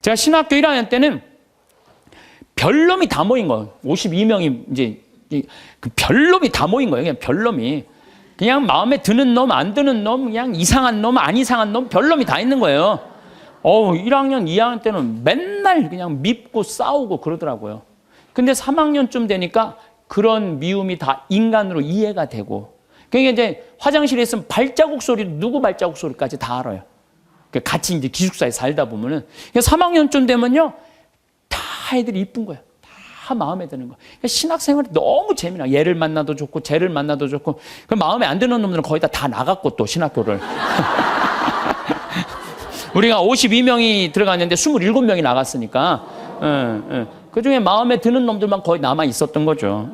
제가 신학교 1학년 때는 별놈이 다 모인 거예요. 52명이 이제 그 별놈이 다 모인 거예요. 그냥 별놈이. 그냥 마음에 드는 놈, 안 드는 놈, 그냥 이상한 놈, 안 이상한 놈, 별놈이 다 있는 거예요. 1학년, 2학년 때는 맨날 그냥 밉고 싸우고 그러더라고요. 근데 3학년쯤 되니까 그런 미움이 다 인간으로 이해가 되고, 그러니까 이제 화장실에 있으면 발자국 소리, 누구 발자국 소리까지 다 알아요. 같이 이제 기숙사에 살다 보면은. 3학년쯤 되면요, 다 애들이 이쁜 거예요. 다 마음에 드는 거예요. 그러니까 신학생활이 너무 재미나요. 얘를 만나도 좋고, 쟤를 만나도 좋고, 그 마음에 안 드는 놈들은 거의 다 나갔고, 또 신학교를. 우리가 52명이 들어갔는데 27명이 나갔으니까, 그 중에 마음에 드는 놈들만 거의 남아 있었던 거죠.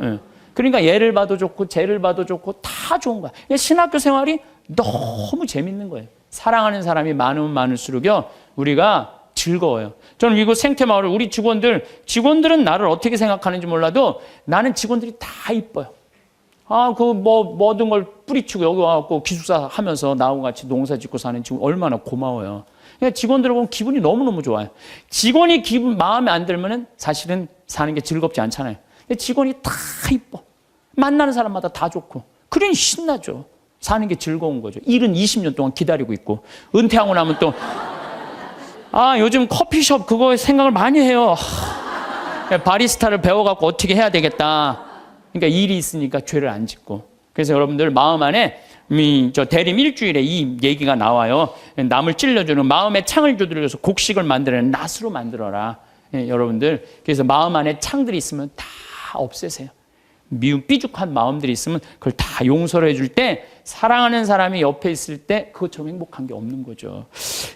그러니까 얘를 봐도 좋고, 쟤를 봐도 좋고, 다 좋은 거야. 신학교 생활이 너무 재밌는 거예요. 사랑하는 사람이 많으면 많을수록요, 우리가 즐거워요. 저는 이곳 생태마을 우리 직원들은 나를 어떻게 생각하는지 몰라도 나는 직원들이 다 이뻐요. 모든 걸 뿌리치고 여기 와갖고 기숙사 하면서 나하고 같이 농사 짓고 사는 직원 얼마나 고마워요. 그냥 직원들을 보면 기분이 너무너무 좋아요. 직원이 마음에 안 들면은 사실은 사는 게 즐겁지 않잖아요. 직원이 다 이뻐. 만나는 사람마다 다 좋고. 그러니 신나죠. 사는 게 즐거운 거죠. 일은 20년 동안 기다리고 있고. 은퇴하고 나면 또, 요즘 커피숍 그거 생각을 많이 해요. 바리스타를 배워갖고 어떻게 해야 되겠다. 그러니까 일이 있으니까 죄를 안 짓고. 그래서 여러분들 마음 안에, 대림 일주일에 이 얘기가 나와요. 남을 찔러주는 마음에 창을 두드려서 곡식을 만들어내는 낫으로 만들어라. 여러분들. 그래서 마음 안에 창들이 있으면 다 없애세요. 미움 삐죽한 마음들이 있으면 그걸 다 용서를 해줄 때 사랑하는 사람이 옆에 있을 때 그것처럼 행복한 게 없는 거죠.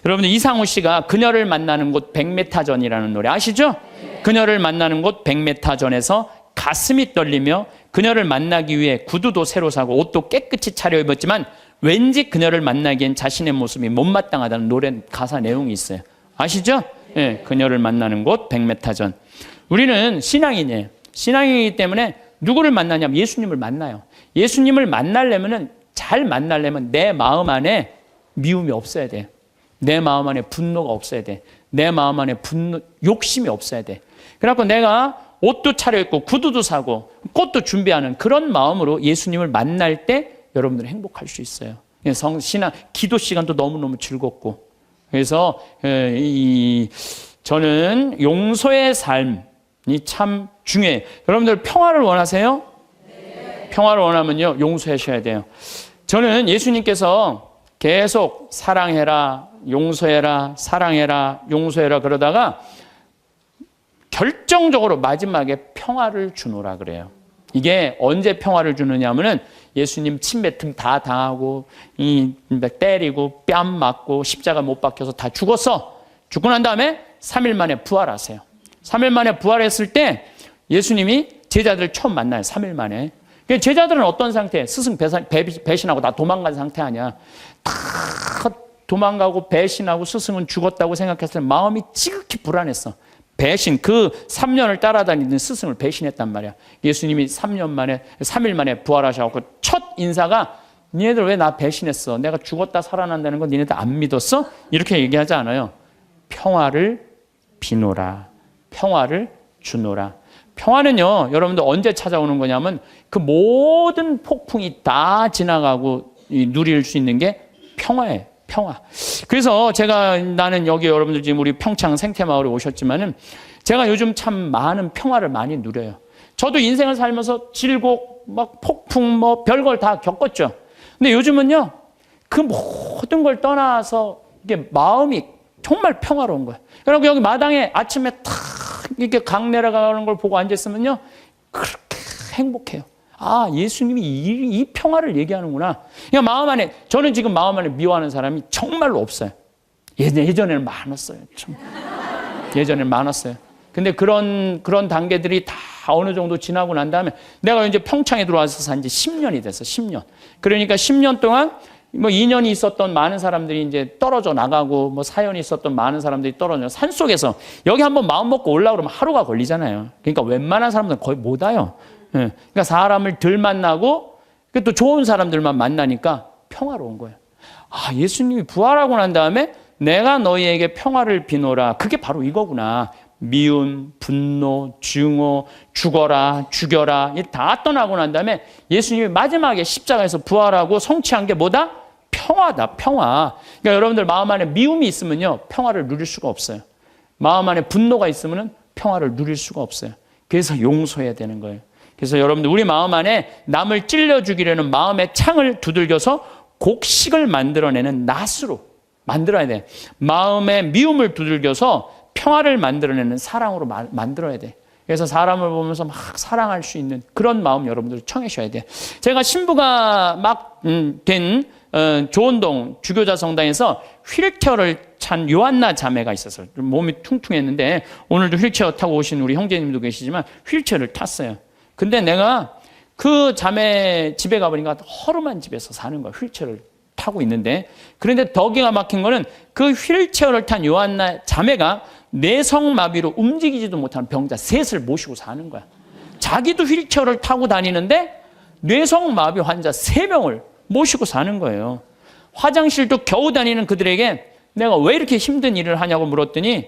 여러분들 이상우 씨가 그녀를 만나는 곳 100m 전이라는 노래 아시죠? 그녀를 만나는 곳 100m 전에서 가슴이 떨리며 그녀를 만나기 위해 구두도 새로 사고 옷도 깨끗이 차려입었지만 왠지 그녀를 만나기엔 자신의 모습이 못마땅하다는 노래 가사 내용이 있어요. 아시죠? 네, 그녀를 만나는 곳 100m 전. 우리는 신앙인이에요. 신앙이기 때문에 누구를 만나냐면 예수님을 만나요. 예수님을 잘 만나려면 내 마음 안에 미움이 없어야 돼. 내 마음 안에 분노가 없어야 돼. 내 마음 안에 욕심이 없어야 돼. 그래갖고 내가 옷도 차려입고 구두도 사고 꽃도 준비하는 그런 마음으로 예수님을 만날 때 여러분들은 행복할 수 있어요. 신앙, 기도 시간도 너무너무 즐겁고. 그래서 저는 용서의 삶이 참 중요해요. 여러분들 평화를 원하세요? 네. 평화를 원하면요, 용서하셔야 돼요. 저는 예수님께서 계속 사랑해라, 용서해라, 사랑해라, 용서해라 그러다가 결정적으로 마지막에 평화를 주노라 그래요. 이게 언제 평화를 주느냐 하면은 예수님 침뱉음 다 당하고 때리고 뺨 맞고 십자가 못 박혀서 다 죽었어. 죽고 난 다음에 3일 만에 부활하세요. 3일 만에 부활했을 때 예수님이 제자들을 처음 만나요. 3일 만에. 제자들은 어떤 상태? 스승 배신하고 다 도망간 상태 아니야. 다 도망가고 배신하고 스승은 죽었다고 생각했을 때 마음이 지극히 불안했어. 배신, 그 3년을 따라다니는 스승을 배신했단 말이야. 예수님이 3일 만에 부활하셔서 첫 인사가 니네들 왜 나 배신했어? 내가 죽었다 살아난다는 거 니네들 안 믿었어? 이렇게 얘기하지 않아요. 평화를 비노라. 평화를 주노라. 평화는요, 여러분들 언제 찾아오는 거냐면 그 모든 폭풍이 다 지나가고 누릴 수 있는 게 평화예요. 평화. 그래서 나는 여기 여러분들 지금 우리 평창 생태마을에 오셨지만은 제가 요즘 참 많은 평화를 많이 누려요. 저도 인생을 살면서 질곡, 폭풍, 별걸 다 겪었죠. 근데 요즘은요, 그 모든 걸 떠나서 이게 마음이 정말 평화로운 거예요. 그리고 여기 마당에 아침에 탁 이렇게 강 내려가는 걸 보고 앉았으면요, 그렇게 행복해요. 예수님이 이 평화를 얘기하는구나. 그러니까 마음 안에, 저는 지금 마음 안에 미워하는 사람이 정말로 없어요. 예전에는 많았어요. 예전에는 많았어요. 근데 그런 단계들이 다 어느 정도 지나고 난 다음에 내가 이제 평창에 들어와서 산 지 10년이 됐어. 10년. 그러니까 10년 동안 2년이 있었던 많은 사람들이 이제 떨어져 나가고 사연이 있었던 많은 사람들이 떨어져 산속에서 여기 한번 마음 먹고 올라오면 하루가 걸리잖아요. 그러니까 웬만한 사람들은 거의 못 와요. 그러니까 사람을 덜 만나고 또 좋은 사람들만 만나니까 평화로운 거예요. 예수님이 부활하고 난 다음에 내가 너희에게 평화를 비노라. 그게 바로 이거구나. 미움, 분노, 증오, 죽어라, 죽여라 다 떠나고 난 다음에 예수님이 마지막에 십자가에서 부활하고 성취한 게 뭐다? 평화다, 평화. 그러니까 여러분들 마음 안에 미움이 있으면요, 평화를 누릴 수가 없어요. 마음 안에 분노가 있으면 평화를 누릴 수가 없어요. 그래서 용서해야 되는 거예요. 그래서 여러분들 우리 마음 안에 남을 찔러 죽이려는 마음의 창을 두들겨서 곡식을 만들어내는 낫으로 만들어야 돼. 마음의 미움을 두들겨서 평화를 만들어내는 사랑으로 만들어야 돼. 그래서 사람을 보면서 막 사랑할 수 있는 그런 마음 여러분들 청하셔야 돼요. 제가 신부가 막 된 조원동 주교자 성당에서 휠체어를 찬 요한나 자매가 있었어요. 몸이 퉁퉁했는데 오늘도 휠체어 타고 오신 우리 형제님도 계시지만 휠체어를 탔어요. 근데 내가 그 자매 집에 가보니까 허름한 집에서 사는 거야. 휠체어를 타고 있는데, 그런데 더 기가 막힌 거는 그 휠체어를 탄 요한나 자매가 뇌성마비로 움직이지도 못하는 병자 셋을 모시고 사는 거야. 자기도 휠체어를 타고 다니는데 뇌성마비 환자 3명을 모시고 사는 거예요. 화장실도 겨우 다니는 그들에게 내가 왜 이렇게 힘든 일을 하냐고 물었더니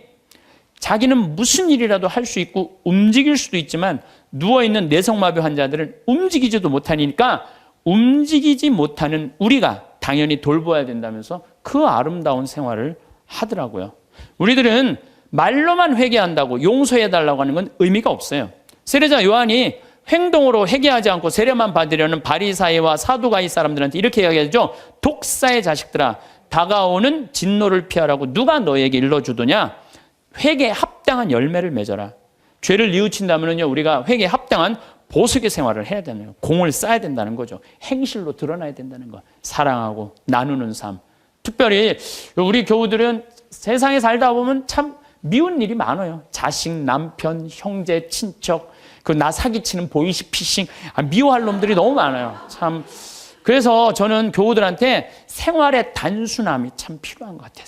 자기는 무슨 일이라도 할 수 있고 움직일 수도 있지만 누워있는 뇌성마비 환자들은 움직이지도 못하니까 움직이지 못하는 우리가 당연히 돌봐야 된다면서 그 아름다운 생활을 하더라고요. 우리들은 말로만 회개한다고 용서해달라고 하는 건 의미가 없어요. 세례자 요한이 행동으로 회개하지 않고 세례만 받으려는 바리사이와 사두가이 사람들한테 이렇게 이야기하죠. 독사의 자식들아, 다가오는 진노를 피하라고 누가 너에게 일러주더냐? 회개에 합당한 열매를 맺어라. 죄를 뉘우친다면요, 우리가 회개에 합당한 보석의 생활을 해야 되는 거예요. 공을 쌓아야 된다는 거죠. 행실로 드러나야 된다는 거. 사랑하고 나누는 삶. 특별히 우리 교우들은 세상에 살다 보면 참 미운 일이 많아요. 자식, 남편, 형제, 친척, 그 나 사기치는 보이스피싱, 미워할 놈들이 너무 많아요. 참. 그래서 저는 교우들한테 생활의 단순함이 참 필요한 것 같아요.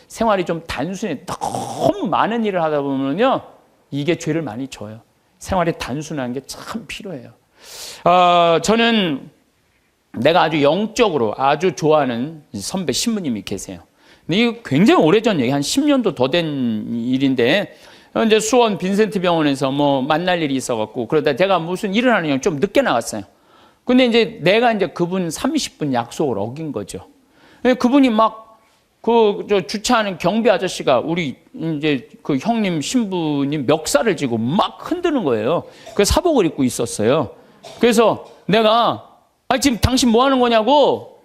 생활이 좀 단순해. 너무 많은 일을 하다 보면요, 이게 죄를 많이 져요. 생활이 단순한 게 참 필요해요. 저는 내가 아주 영적으로 아주 좋아하는 선배 신부님이 계세요. 근데 이게 굉장히 오래전 얘기, 한 10년도 더 된 일인데, 이제 수원 빈센트 병원에서 뭐 만날 일이 있어갖고, 그러다 제가 무슨 일을 하느냐 좀 늦게 나갔어요. 근데 이제 내가 이제 그분 30분 약속을 어긴 거죠. 그분이 막 저 주차하는 경비 아저씨가 우리 이제 그 형님 신부님 멱살을 쥐고 막 흔드는 거예요. 그 사복을 입고 있었어요. 그래서 내가 지금 당신 뭐 하는 거냐고.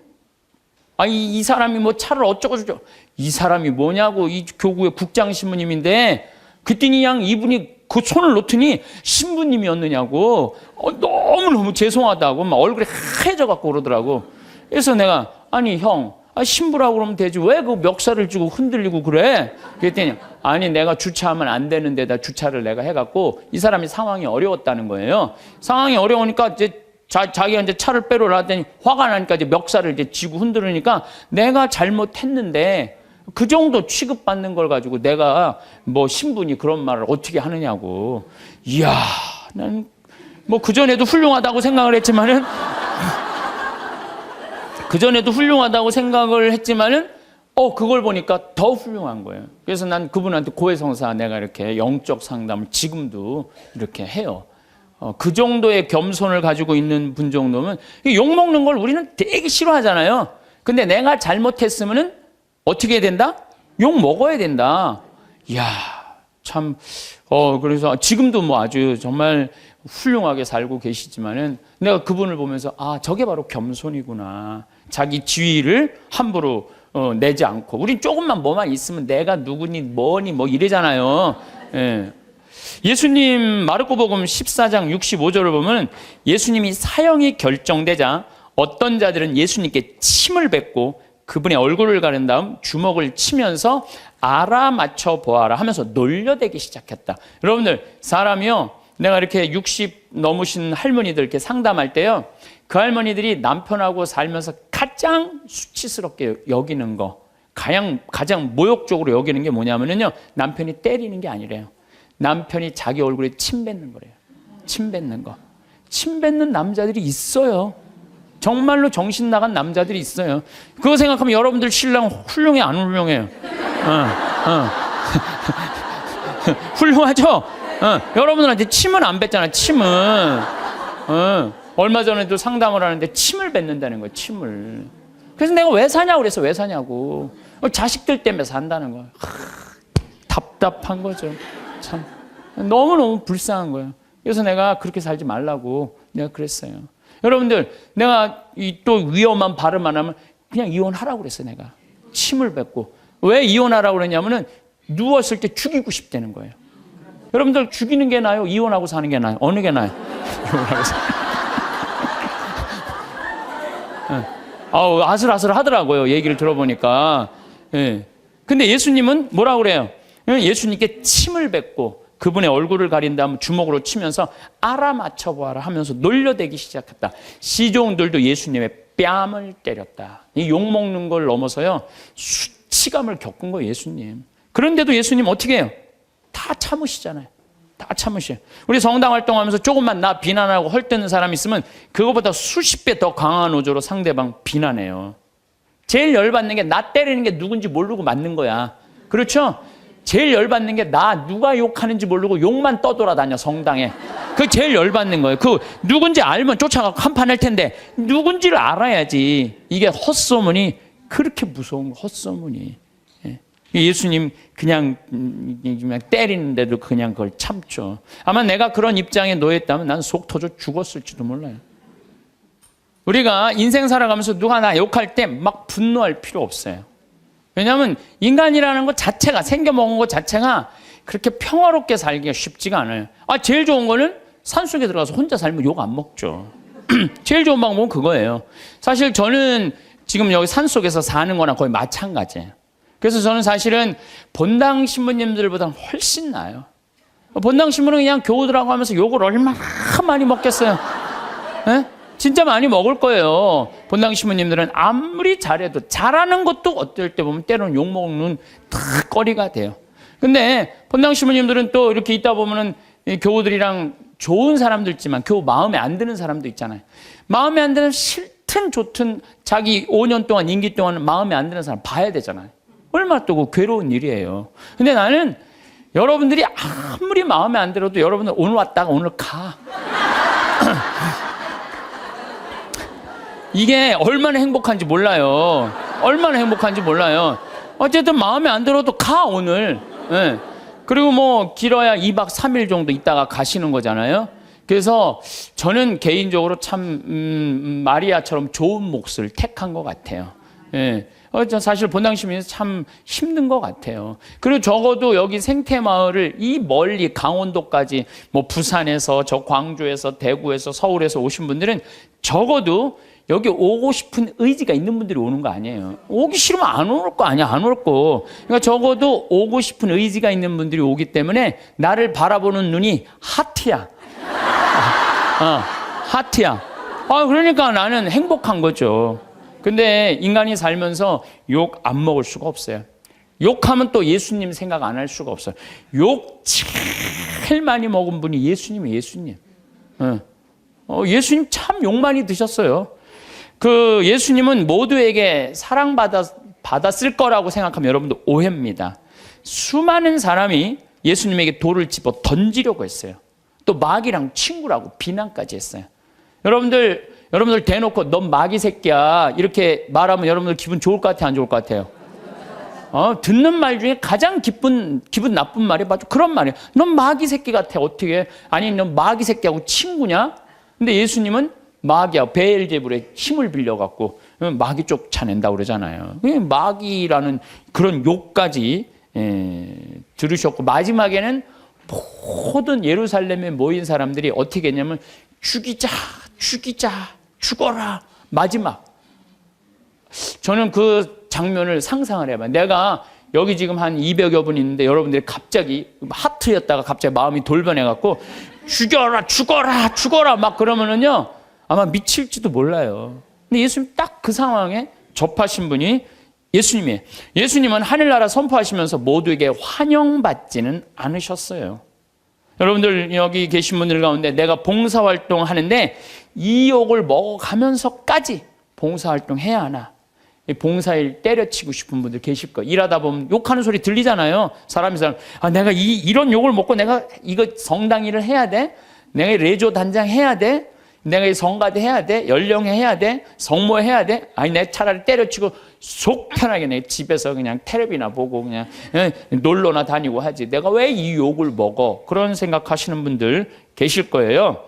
이 사람이 뭐 차를 어쩌고 저쩌고. 이 사람이 뭐냐고. 이 교구의 국장 신부님인데 그랬더니 그냥 이분이 그 손을 놓더니 신부님이었느냐고. 너무너무 죄송하다고 막 얼굴이 하얘져 갖고 그러더라고. 그래서 내가 아니 형, 신부라고 그러면 되지 왜 그 멱살을 쥐고 흔들리고 그래? 그랬더니 아니 내가 주차하면 안 되는 데다 주차를 내가 해갖고 이 사람이 상황이 어려웠다는 거예요. 상황이 어려우니까 이제 자기가 이제 차를 빼러 하더니 화가 나니까 이제 멱살을 이제 쥐고 흔들으니까 내가 잘못했는데 그 정도 취급받는 걸 가지고 내가 뭐 신분이 그런 말을 어떻게 하느냐고. 이야, 난 뭐 그전에도 훌륭하다고 생각을 했지만은 그걸 보니까 더 훌륭한 거예요. 그래서 난 그분한테 고해성사 내가 이렇게 영적 상담을 지금도 이렇게 해요. 그 정도의 겸손을 가지고 있는 분 정도면, 욕먹는 걸 우리는 되게 싫어하잖아요. 근데 내가 잘못했으면은 어떻게 해야 된다? 욕 먹어야 된다. 이야, 참, 그래서 지금도 뭐 아주 정말 훌륭하게 살고 계시지만은 내가 그분을 보면서 저게 바로 겸손이구나. 자기 지위를 함부로 내지 않고. 우린 조금만 뭐만 있으면 내가 누구니 뭐니 뭐 이래잖아요. 예. 예수님 마르코복음 14장 65절을 보면 예수님이 사형이 결정되자 어떤 자들은 예수님께 침을 뱉고 그분의 얼굴을 가른 다음 주먹을 치면서 알아맞혀 보아라 하면서 놀려대기 시작했다. 여러분들, 사람이요, 내가 이렇게 60 넘으신 할머니들 이렇게 상담할 때요, 그 할머니들이 남편하고 살면서 가장 수치스럽게 여기는 거, 가장 모욕적으로 여기는 게 뭐냐면요, 남편이 때리는 게 아니래요. 남편이 자기 얼굴에 침 뱉는 거래요. 침 뱉는 거. 침 뱉는 남자들이 있어요. 정말로 정신 나간 남자들이 있어요. 그거 생각하면 여러분들 신랑 훌륭해 안 훌륭해요? 훌륭하죠? 여러분들한테 침은 안 뱉잖아. 침은. 얼마 전에도 상담을 하는데 침을 뱉는다는 거예요. 침을. 그래서 내가 왜 사냐고 그래서 왜 사냐고. 자식들 때문에 산다는 거예요. 답답한 거죠. 참 너무너무 불쌍한 거예요. 그래서 내가 그렇게 살지 말라고 내가 그랬어요. 여러분들, 내가 또 위험한 발음 안 하면 그냥 이혼하라고 그랬어요. 내가 침을 뱉고. 왜 이혼하라고 그랬냐면은 누웠을 때 죽이고 싶다는 거예요. 여러분들, 죽이는 게 나아요? 이혼하고 사는 게 나아요? 어느 게 나아요? 이혼하고 아우, 아슬아슬 하더라고요. 얘기를 들어보니까. 예. 근데 예수님은 뭐라고 그래요? 예수님께 침을 뱉고 그분의 얼굴을 가린 다음 주먹으로 치면서 알아맞혀 보아라 하면서 놀려대기 시작했다. 시종들도 예수님의 뺨을 때렸다. 이 욕먹는 걸 넘어서요, 수치감을 겪은 거예요, 예수님. 그런데도 예수님 어떻게 해요? 다 참으시잖아요. 다 참으셔요. 우리 성당 활동하면서 조금만 나 비난하고 헐뜯는 사람 있으면 그거보다 수십 배 더 강한 어조로 상대방 비난해요. 제일 열받는 게 나 때리는 게 누군지 모르고 맞는 거야. 그렇죠? 제일 열받는 게 나 누가 욕하는지 모르고 욕만 떠돌아다녀, 성당에. 그게 제일 열받는 거예요. 그 누군지 알면 쫓아가고 한판 할 텐데 누군지를 알아야지. 이게 헛소문이 그렇게 무서운 거, 헛소문이. 예수님 그냥 때리는데도 그냥 그걸 참죠. 아마 내가 그런 입장에 놓였다면 난 속 터져 죽었을지도 몰라요. 우리가 인생 살아가면서 누가 나 욕할 때 막 분노할 필요 없어요. 왜냐하면 인간이라는 것 자체가, 생겨먹은 것 자체가 그렇게 평화롭게 살기가 쉽지가 않아요. 제일 좋은 거는 산속에 들어가서 혼자 살면 욕 안 먹죠. 제일 좋은 방법은 그거예요. 사실 저는 지금 여기 산속에서 사는 거나 거의 마찬가지예요. 그래서 저는 사실은 본당 신부님들보다 훨씬 나아요. 본당 신부는 그냥 교우들하고 하면서 욕을 얼마나 많이 먹겠어요. 네? 진짜 많이 먹을 거예요. 본당 신부님들은 아무리 잘해도, 잘하는 것도 어떨 때 보면 때로는 욕먹는 다 거리가 돼요. 근데 본당 신부님들은 또 이렇게 있다 보면은 교우들이랑 좋은 사람도 있지만 교우 마음에 안 드는 사람도 있잖아요. 마음에 안 드는, 싫든 좋든 자기 5년 동안, 임기 동안 마음에 안 드는 사람 봐야 되잖아요. 얼마나 또 괴로운 일이에요. 근데 나는 여러분들이 아무리 마음에 안 들어도 여러분들 오늘 왔다가 오늘 가. 이게 얼마나 행복한지 몰라요. 얼마나 행복한지 몰라요. 어쨌든 마음에 안 들어도 가, 오늘. 네. 그리고 뭐 길어야 2박 3일 정도 있다가 가시는 거잖아요. 그래서 저는 개인적으로 참 마리아처럼 좋은 몫을 택한 것 같아요. 네. 사실 본당 시민에서 참 힘든 것 같아요. 그리고 적어도 여기 생태마을을 이 멀리 강원도까지, 뭐 부산에서, 저 광주에서, 대구에서, 서울에서 오신 분들은 적어도 여기 오고 싶은 의지가 있는 분들이 오는 거 아니에요. 오기 싫으면 안 올 거 아니야, 안 올 거. 그러니까 적어도 오고 싶은 의지가 있는 분들이 오기 때문에 나를 바라보는 눈이 하트야. 하트야. 그러니까 나는 행복한 거죠. 근데 인간이 살면서 욕 안 먹을 수가 없어요. 욕하면 또 예수님 생각 안 할 수가 없어요. 욕 제일 많이 먹은 분이 예수님이에요, 예수님. 예수님 참 욕 많이 드셨어요. 그 예수님은 모두에게 사랑받았을 거라고 생각하면 여러분들 오해입니다. 수많은 사람이 예수님에게 돌을 집어 던지려고 했어요. 또 마귀랑 친구라고 비난까지 했어요. 여러분들 대놓고 넌 마귀 새끼야 이렇게 말하면 여러분들 기분 좋을 것 같아요, 안 좋을 것 같아요? 듣는 말 중에 가장 기분 나쁜 말이 맞아. 그런 말이에요. 넌 마귀 새끼 같아, 어떻게? 아니, 넌 마귀 새끼하고 친구냐? 근데 예수님은 마귀하고 베엘제불의 힘을 빌려갖고 마귀 쫓아낸다고 그러잖아요. 마귀라는 그런 욕까지 들으셨고, 마지막에는 모든 예루살렘에 모인 사람들이 어떻게 했냐면 죽이자, 죽어라. 마지막. 저는 그 장면을 상상을 해봐요. 내가 여기 지금 한 200여 분 있는데 여러분들이 갑자기 하트였다가 갑자기 마음이 돌변해갖고 죽어라 막 그러면은요 아마 미칠지도 몰라요. 근데 예수님 딱 그 상황에 접하신 분이 예수님이에요. 예수님은 하늘나라 선포하시면서 모두에게 환영받지는 않으셨어요. 여러분들 여기 계신 분들 가운데 내가 봉사활동 하는데 이 욕을 먹어가면서까지 봉사활동 해야 하나? 봉사일 때려치고 싶은 분들 계실 거예요. 일하다 보면 욕하는 소리 들리잖아요. 사람이 내가 이런 욕을 먹고 내가 이거 성당 일을 해야 돼? 내가 레조 단장 해야 돼? 내가 성가대 해야 돼? 연령회 해야 돼? 성모 해야 돼? 아니, 내 차라리 때려치고 속 편하게 내 집에서 그냥 텔레비나 보고 그냥 놀러나 다니고 하지. 내가 왜 이 욕을 먹어? 그런 생각하시는 분들 계실 거예요.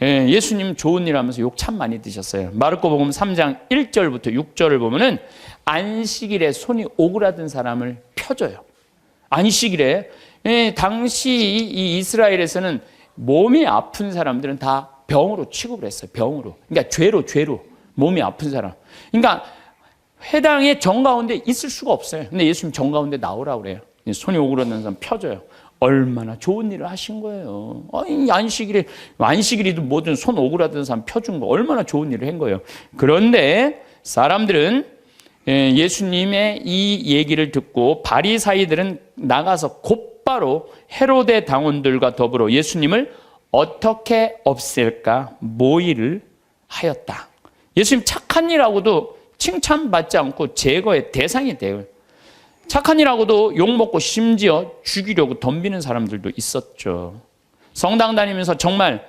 예수님 좋은 일 하면서 욕 참 많이 드셨어요. 마르코복음 3장 1절부터 6절을 보면은 안식일에 손이 오그라든 사람을 펴줘요. 안식일에. 당시 이 이스라엘에서는 몸이 아픈 사람들은 다 병으로 취급을 했어요. 병으로. 그러니까 죄로 몸이 아픈 사람. 그러니까 회당의 정가운데 있을 수가 없어요. 근데 예수님 정가운데 나오라고 그래요. 손이 오그라든 사람 펴줘요. 얼마나 좋은 일을 하신 거예요. 안식일이도 뭐든 손 오그라든 사람 펴준 거 얼마나 좋은 일을 한 거예요. 그런데 사람들은 예수님의 이 얘기를 듣고 바리사이들은 나가서 곧바로 헤로데 당원들과 더불어 예수님을 어떻게 없앨까 모의를 하였다. 예수님 착한 일하고도 칭찬받지 않고 제거의 대상이 돼요. 착한 일하고도 욕먹고 심지어 죽이려고 덤비는 사람들도 있었죠. 성당 다니면서 정말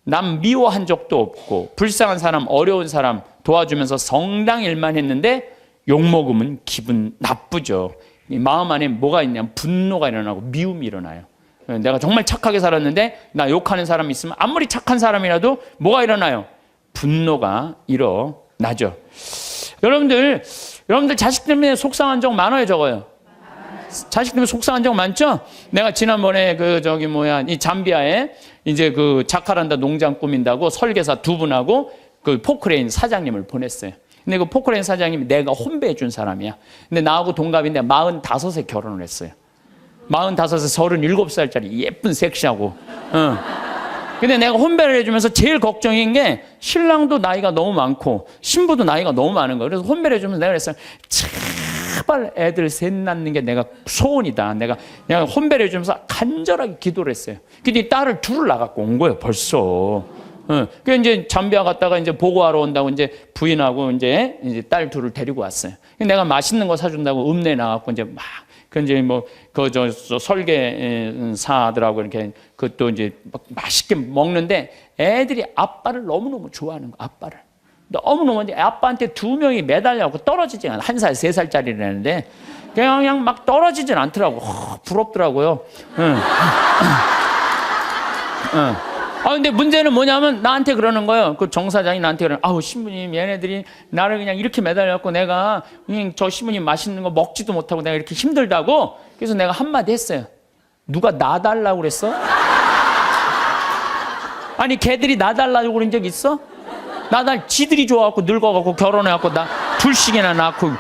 남 미워한 적도 없고 불쌍한 사람, 어려운 사람 도와주면서 성당 일만 했는데 욕먹으면 기분 나쁘죠. 마음 안에 뭐가 있냐면 분노가 일어나고 미움이 일어나요. 내가 정말 착하게 살았는데 나 욕하는 사람이 있으면 아무리 착한 사람이라도 뭐가 일어나요? 분노가 일어나죠. 여러분들 자식 때문에 속상한 적 많아요, 적어요? 자식 때문에 속상한 적 많죠? 내가 지난번에 이 잠비아에 이제 자카란다 농장 꾸민다고 설계사 두 분하고 포크레인 사장님을 보냈어요. 근데 포크레인 사장님이 내가 혼배해 준 사람이야. 근데 나하고 동갑인데 45에 결혼을 했어요. 45세 37살짜리 예쁜 섹시하고. 근데 내가 혼배를 해주면서 제일 걱정인 게 신랑도 나이가 너무 많고 신부도 나이가 너무 많은 거예요. 그래서 혼배를 해주면서 내가 그랬어요. 제발 애들 셋 낳는 게 내가 소원이다. 내가 혼배를 해주면서 간절하게 기도를 했어요. 근데 딸을 둘을 낳아갖고 온 거예요, 벌써. 그 이제 잠비아 갔다가 이제 보고하러 온다고 이제 부인하고 이제 딸 둘을 데리고 왔어요. 내가 맛있는 거 사준다고 읍내 나가고 이제 막 이제 설계사들하고 이렇게 그것도 이제 맛있게 먹는데 애들이 아빠를 너무너무 좋아하는 거, 아빠를. 너무너무 아빠한테 두 명이 매달려갖고 떨어지지 않아. 1살, 3살짜리라는데 그냥 막 떨어지진 않더라고. 부럽더라고요. 근데 문제는 뭐냐면 나한테 그러는 거예요. 그 정사장이 나한테 그러는 거예요. 신부님, 얘네들이 나를 그냥 이렇게 매달려갖고 내가 그냥 저 신부님 맛있는 거 먹지도 못하고 내가 이렇게 힘들다고. 그래서 내가 한마디 했어요. 누가 나 달라고 그랬어? 아니, 걔들이 나 달라고 그런 적 있어? 지들이 좋아갖고 늙어갖고 결혼해갖고 나 둘씩이나 낳고.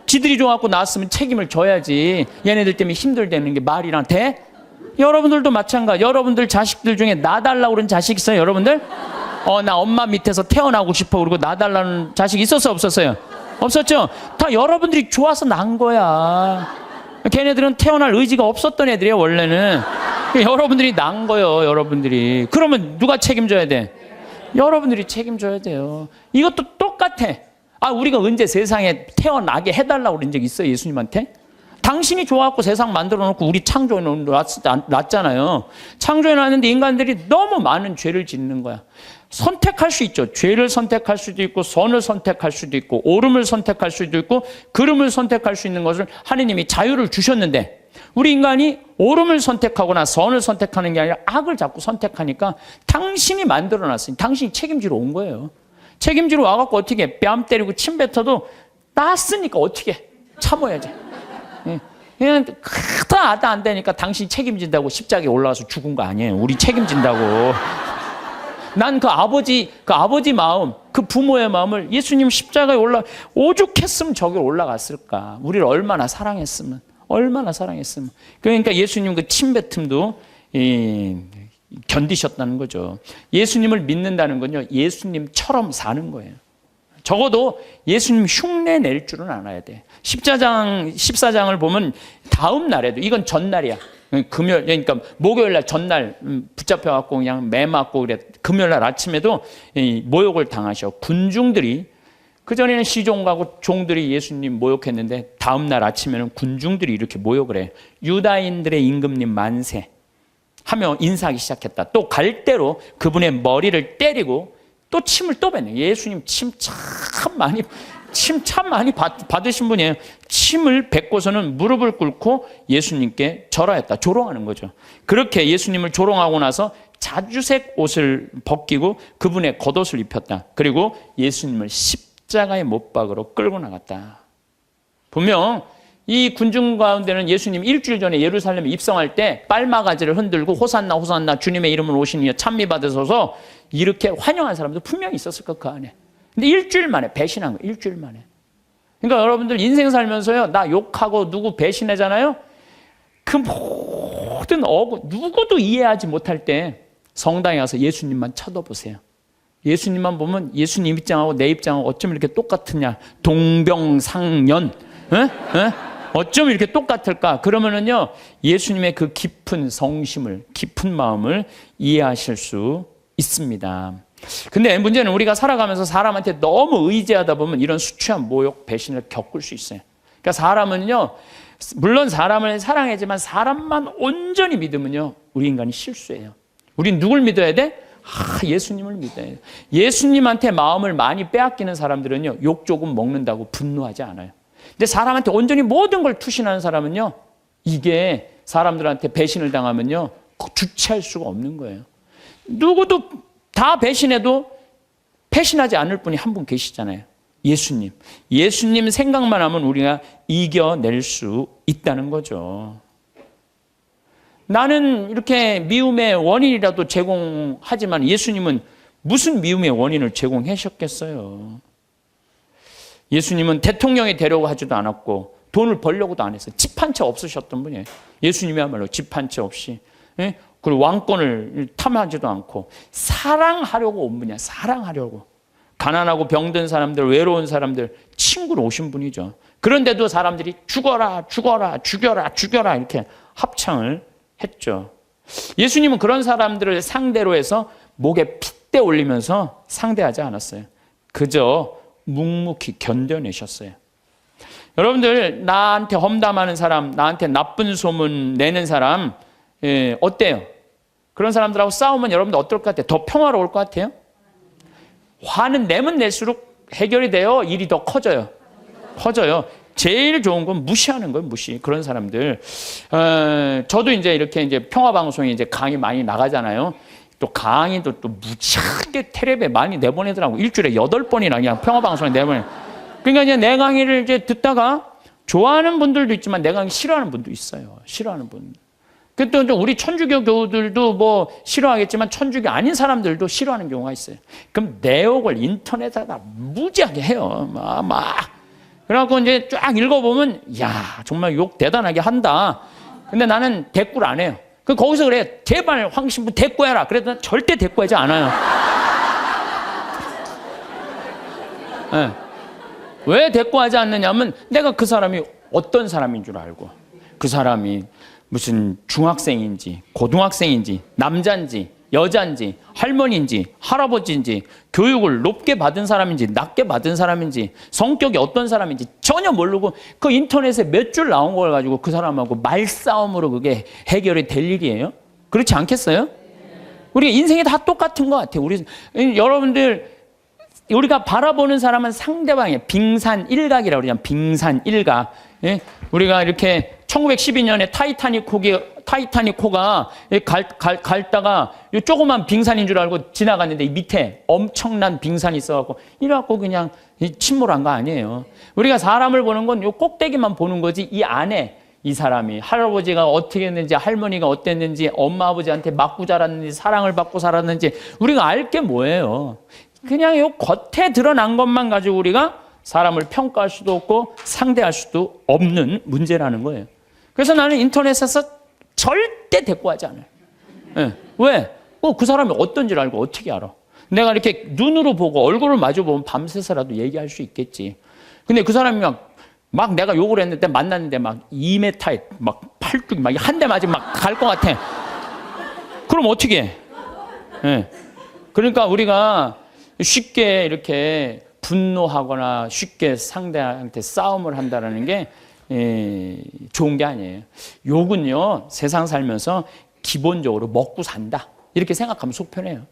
지들이 좋아갖고 낳았으면 책임을 져야지. 얘네들 때문에 힘들다는 게 말이랑 돼? 여러분들도 마찬가지. 여러분들 자식들 중에 나 달라고 그런 자식 있어요, 여러분들? 나 엄마 밑에서 태어나고 싶어. 그리고 나 달라는 자식 있었어요, 없었어요? 없었죠? 다 여러분들이 좋아서 난 거야. 걔네들은 태어날 의지가 없었던 애들이에요, 원래는. 여러분들이 난 거예요, 여러분들이. 그러면 누가 책임져야 돼? 여러분들이 책임져야 돼요. 이것도 똑같아. 우리가 언제 세상에 태어나게 해달라고 그런 적 있어요, 예수님한테? 당신이 좋아갖고 세상 만들어 놓고 우리 창조해 놨잖아요. 창조해 놨는데 인간들이 너무 많은 죄를 짓는 거야. 선택할 수 있죠. 죄를 선택할 수도 있고 선을 선택할 수도 있고 옳음을 선택할 수도 있고 그름을 선택할 수 있는 것을 하느님이 자유를 주셨는데 우리 인간이 옳음을 선택하거나 선을 선택하는 게 아니라 악을 자꾸 선택하니까 당신이 만들어 놨으니 당신이 책임지러 온 거예요. 책임지러 와갖고 어떻게 뺨 때리고 침 뱉어도 땄으니까 어떻게 참아야지. 그냥 크다 안 되니까 당신이 책임진다고 십자가에 올라가서 죽은 거 아니에요. 우리 책임진다고. 난 그 아버지 마음, 그 부모의 마음을 예수님 십자가에 오죽했으면 저기 올라갔을까. 우리를 얼마나 사랑했으면. 그러니까 예수님 그 침뱉음도 견디셨다는 거죠. 예수님을 믿는다는 건요, 예수님처럼 사는 거예요. 적어도 예수님 흉내 낼 줄은 알아야 돼. 14장을 보면 다음 날에도, 이건 전날이야. 금요일, 그러니까 목요일 날 전날 붙잡혀갖고 그냥 매 맞고 그래. 금요일 날 아침에도 모욕을 당하셔. 군중들이, 그전에는 시종가고 종들이 예수님 모욕했는데 다음날 아침에는 군중들이 이렇게 모욕을 해. 유다인들의 임금님 만세 하며 인사하기 시작했다. 또 갈대로 그분의 머리를 때리고 또 침을 또 뱉네. 예수님 침 참 많이 받으신 분이에요. 침을 뱉고서는 무릎을 꿇고 예수님께 절하였다. 조롱하는 거죠. 그렇게 예수님을 조롱하고 나서 자주색 옷을 벗기고 그분의 겉옷을 입혔다. 그리고 예수님을 십자가의 못박으로 끌고 나갔다. 분명 이 군중 가운데는 예수님 일주일 전에 예루살렘에 입성할 때 빨마가지를 흔들고 호산나 호산나 주님의 이름으로 오시니 찬미 받으소서 이렇게 환영한 사람도 분명히 있었을 거 그 안에. 근데 일주일 만에 배신한 거예요. 일주일 만에. 그러니까 여러분들 인생 살면서요, 나 욕하고 누구 배신하잖아요. 그 모든 누구도 이해하지 못할 때 성당에 가서 예수님만 쳐다보세요. 예수님만 보면 예수님 입장하고 내 입장하고 어쩜 이렇게 똑같으냐. 동병상련. 어쩜 이렇게 똑같을까? 그러면은요, 예수님의 그 깊은 성심을, 깊은 마음을 이해하실 수 있습니다. 근데 문제는 우리가 살아가면서 사람한테 너무 의지하다 보면 이런 수치한 모욕, 배신을 겪을 수 있어요. 그러니까 사람은요, 물론 사람을 사랑하지만 사람만 온전히 믿으면요, 우리 인간이 실수해요. 우린 누굴 믿어야 돼? 예수님을 믿어야 돼. 예수님한테 마음을 많이 빼앗기는 사람들은요, 욕 조금 먹는다고 분노하지 않아요. 근데 사람한테 온전히 모든 걸 투신하는 사람은요, 이게 사람들한테 배신을 당하면요, 주체할 수가 없는 거예요. 누구도 다 배신해도 배신하지 않을 분이 한 분 계시잖아요. 예수님. 예수님 생각만 하면 우리가 이겨낼 수 있다는 거죠. 나는 이렇게 미움의 원인이라도 제공하지만 예수님은 무슨 미움의 원인을 제공하셨겠어요? 예수님은 대통령이 되려고 하지도 않았고 돈을 벌려고도 안 했어요. 집 한 채 없으셨던 분이에요. 예수님이야말로 집 한 채 없이. 그리고 왕권을 탐하지도 않고 사랑하려고 온 분이야. 사랑하려고. 가난하고 병든 사람들, 외로운 사람들 친구로 오신 분이죠. 그런데도 사람들이 죽어라, 죽어라, 죽여라, 죽여라 이렇게 합창을 했죠. 예수님은 그런 사람들을 상대로 해서 목에 핏대 올리면서 상대하지 않았어요. 그저 묵묵히 견뎌내셨어요. 여러분들, 나한테 험담하는 사람, 나한테 나쁜 소문 내는 사람, 어때요? 그런 사람들하고 싸우면 여러분들 어떨 것 같아요? 더 평화로울 것 같아요? 화는 내면 낼수록 해결이 돼요? 일이 더 커져요? 커져요. 제일 좋은 건 무시하는 거예요, 무시. 그런 사람들. 저도 이제 이렇게 이제 평화방송에 이제 강의 많이 나가잖아요. 또 강의도 또 무지하게 텔레비에 많이 내보내더라고. 일주일에 8번이나 그냥 평화방송에 내보내. 그러니까 이제 내 강의를 이제 듣다가 좋아하는 분들도 있지만 내 강의 싫어하는 분도 있어요. 싫어하는 분. 또 우리 천주교 교우들도 뭐 싫어하겠지만 천주교 아닌 사람들도 싫어하는 경우가 있어요. 그럼 내욕을 인터넷에다 무지하게 해요. 막. 그래갖고 이제 쫙 읽어보면, 야, 정말 욕 대단하게 한다. 근데 나는 대꾸를 안 해요. 거기서 그래, 제발 황신부 대꾸해라. 그래도 난 절대 대꾸하지 않아요. 네. 왜 대꾸하지 않느냐면 내가 그 사람이 어떤 사람인 줄 알고, 그 사람이 무슨 중학생인지 고등학생인지 남자인지 여자인지 할머니인지 할아버지인지 교육을 높게 받은 사람인지 낮게 받은 사람인지 성격이 어떤 사람인지 전혀 모르고 그 인터넷에 몇 줄 나온 걸 가지고 그 사람하고 말싸움으로 그게 해결이 될 일이에요? 그렇지 않겠어요? 우리 인생이 다 똑같은 것 같아요. 여러분들, 우리가 바라보는 사람은 상대방이에요. 빙산일각이라고 그러잖아요. 빙산일각. 예? 우리가 이렇게 1912년에 타이타닉 호가 갈다가 조그만 빙산인 줄 알고 지나갔는데 이 밑에 엄청난 빙산이 있어갖고 이래갖고 그냥 침몰한 거 아니에요. 우리가 사람을 보는 건 요 꼭대기만 보는 거지 이 안에 이 사람이 할아버지가 어떻게 했는지 할머니가 어땠는지 엄마 아버지한테 맞고 자랐는지 사랑을 받고 살았는지 우리가 알 게 뭐예요. 그냥 요 겉에 드러난 것만 가지고 우리가 사람을 평가할 수도 없고 상대할 수도 없는 문제라는 거예요. 그래서 나는 인터넷에서 절대 대꾸하지 않아요. 네. 왜? 그 사람이 어떤지를 알고 어떻게 알아? 내가 이렇게 눈으로 보고 얼굴을 마주보면 밤새서라도 얘기할 수 있겠지. 근데 그 사람이 막 내가 욕을 했는데 만났는데 막 2m에 막 팔뚝이 막 한 대 맞으면 막 갈 것 같아. 그럼 어떻게 해? 예. 그러니까 우리가 쉽게 이렇게 분노하거나 쉽게 상대한테 싸움을 한다는 게 좋은 게 아니에요. 욕은요, 세상 살면서 기본적으로 먹고 산다. 이렇게 생각하면 속 편해요.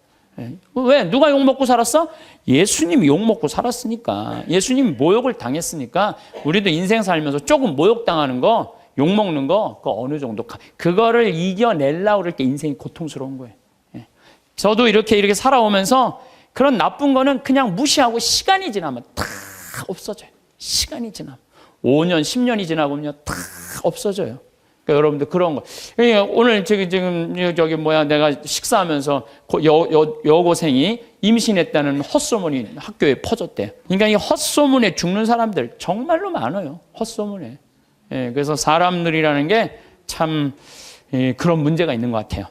왜? 누가 욕 먹고 살았어? 예수님이 욕 먹고 살았으니까. 예수님이 모욕을 당했으니까 우리도 인생 살면서 조금 모욕당하는 거, 욕 먹는 거, 그 어느 정도 그거를 이겨내려고 그럴 때 인생이 고통스러운 거예요. 저도 이렇게 살아오면서 그런 나쁜 거는 그냥 무시하고 시간이 지나면 다 없어져요. 시간이 지나면 5년, 10년이 지나보면 다 없어져요. 그러니까 여러분들 그런 거. 오늘 지금 내가 식사하면서 여고생이 임신했다는 헛소문이 학교에 퍼졌대. 그러니까 이 헛소문에 죽는 사람들 정말로 많아요. 헛소문에. 그래서 사람들이라는 게 참 그런 문제가 있는 것 같아요.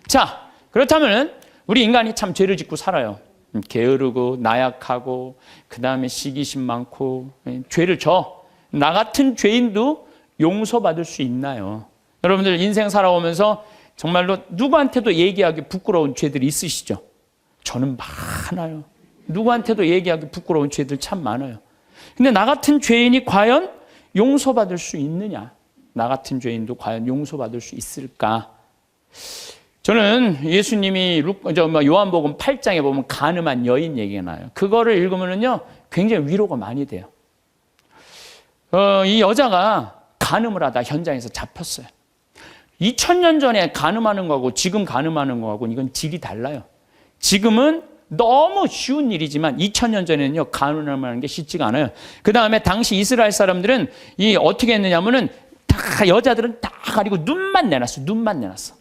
자, 그렇다면 우리 인간이 참 죄를 짓고 살아요. 게으르고 나약하고 그 다음에 시기심 많고 죄를 져. 나 같은 죄인도 용서받을 수 있나요? 여러분들 인생 살아오면서 정말로 누구한테도 얘기하기 부끄러운 죄들이 있으시죠? 저는 많아요. 누구한테도 얘기하기 부끄러운 죄들 참 많아요. 근데 나 같은 죄인이 과연 용서받을 수 있느냐? 나 같은 죄인도 과연 용서받을 수 있을까? 저는 예수님이 요한복음 8장에 보면 간음한 여인 얘기가 나요. 그거를 읽으면요 굉장히 위로가 많이 돼요. 이 여자가 간음을 하다 현장에서 잡혔어요. 2000년 전에 간음하는 거하고 지금 간음하는 거하고 이건 질이 달라요. 지금은 너무 쉬운 일이지만 2000년 전에는요 간음하는 게 쉽지가 않아요. 그 다음에 당시 이스라엘 사람들은 어떻게 했느냐면은 다 여자들은 다 가리고 눈만 내놨어. 눈만 내놨어.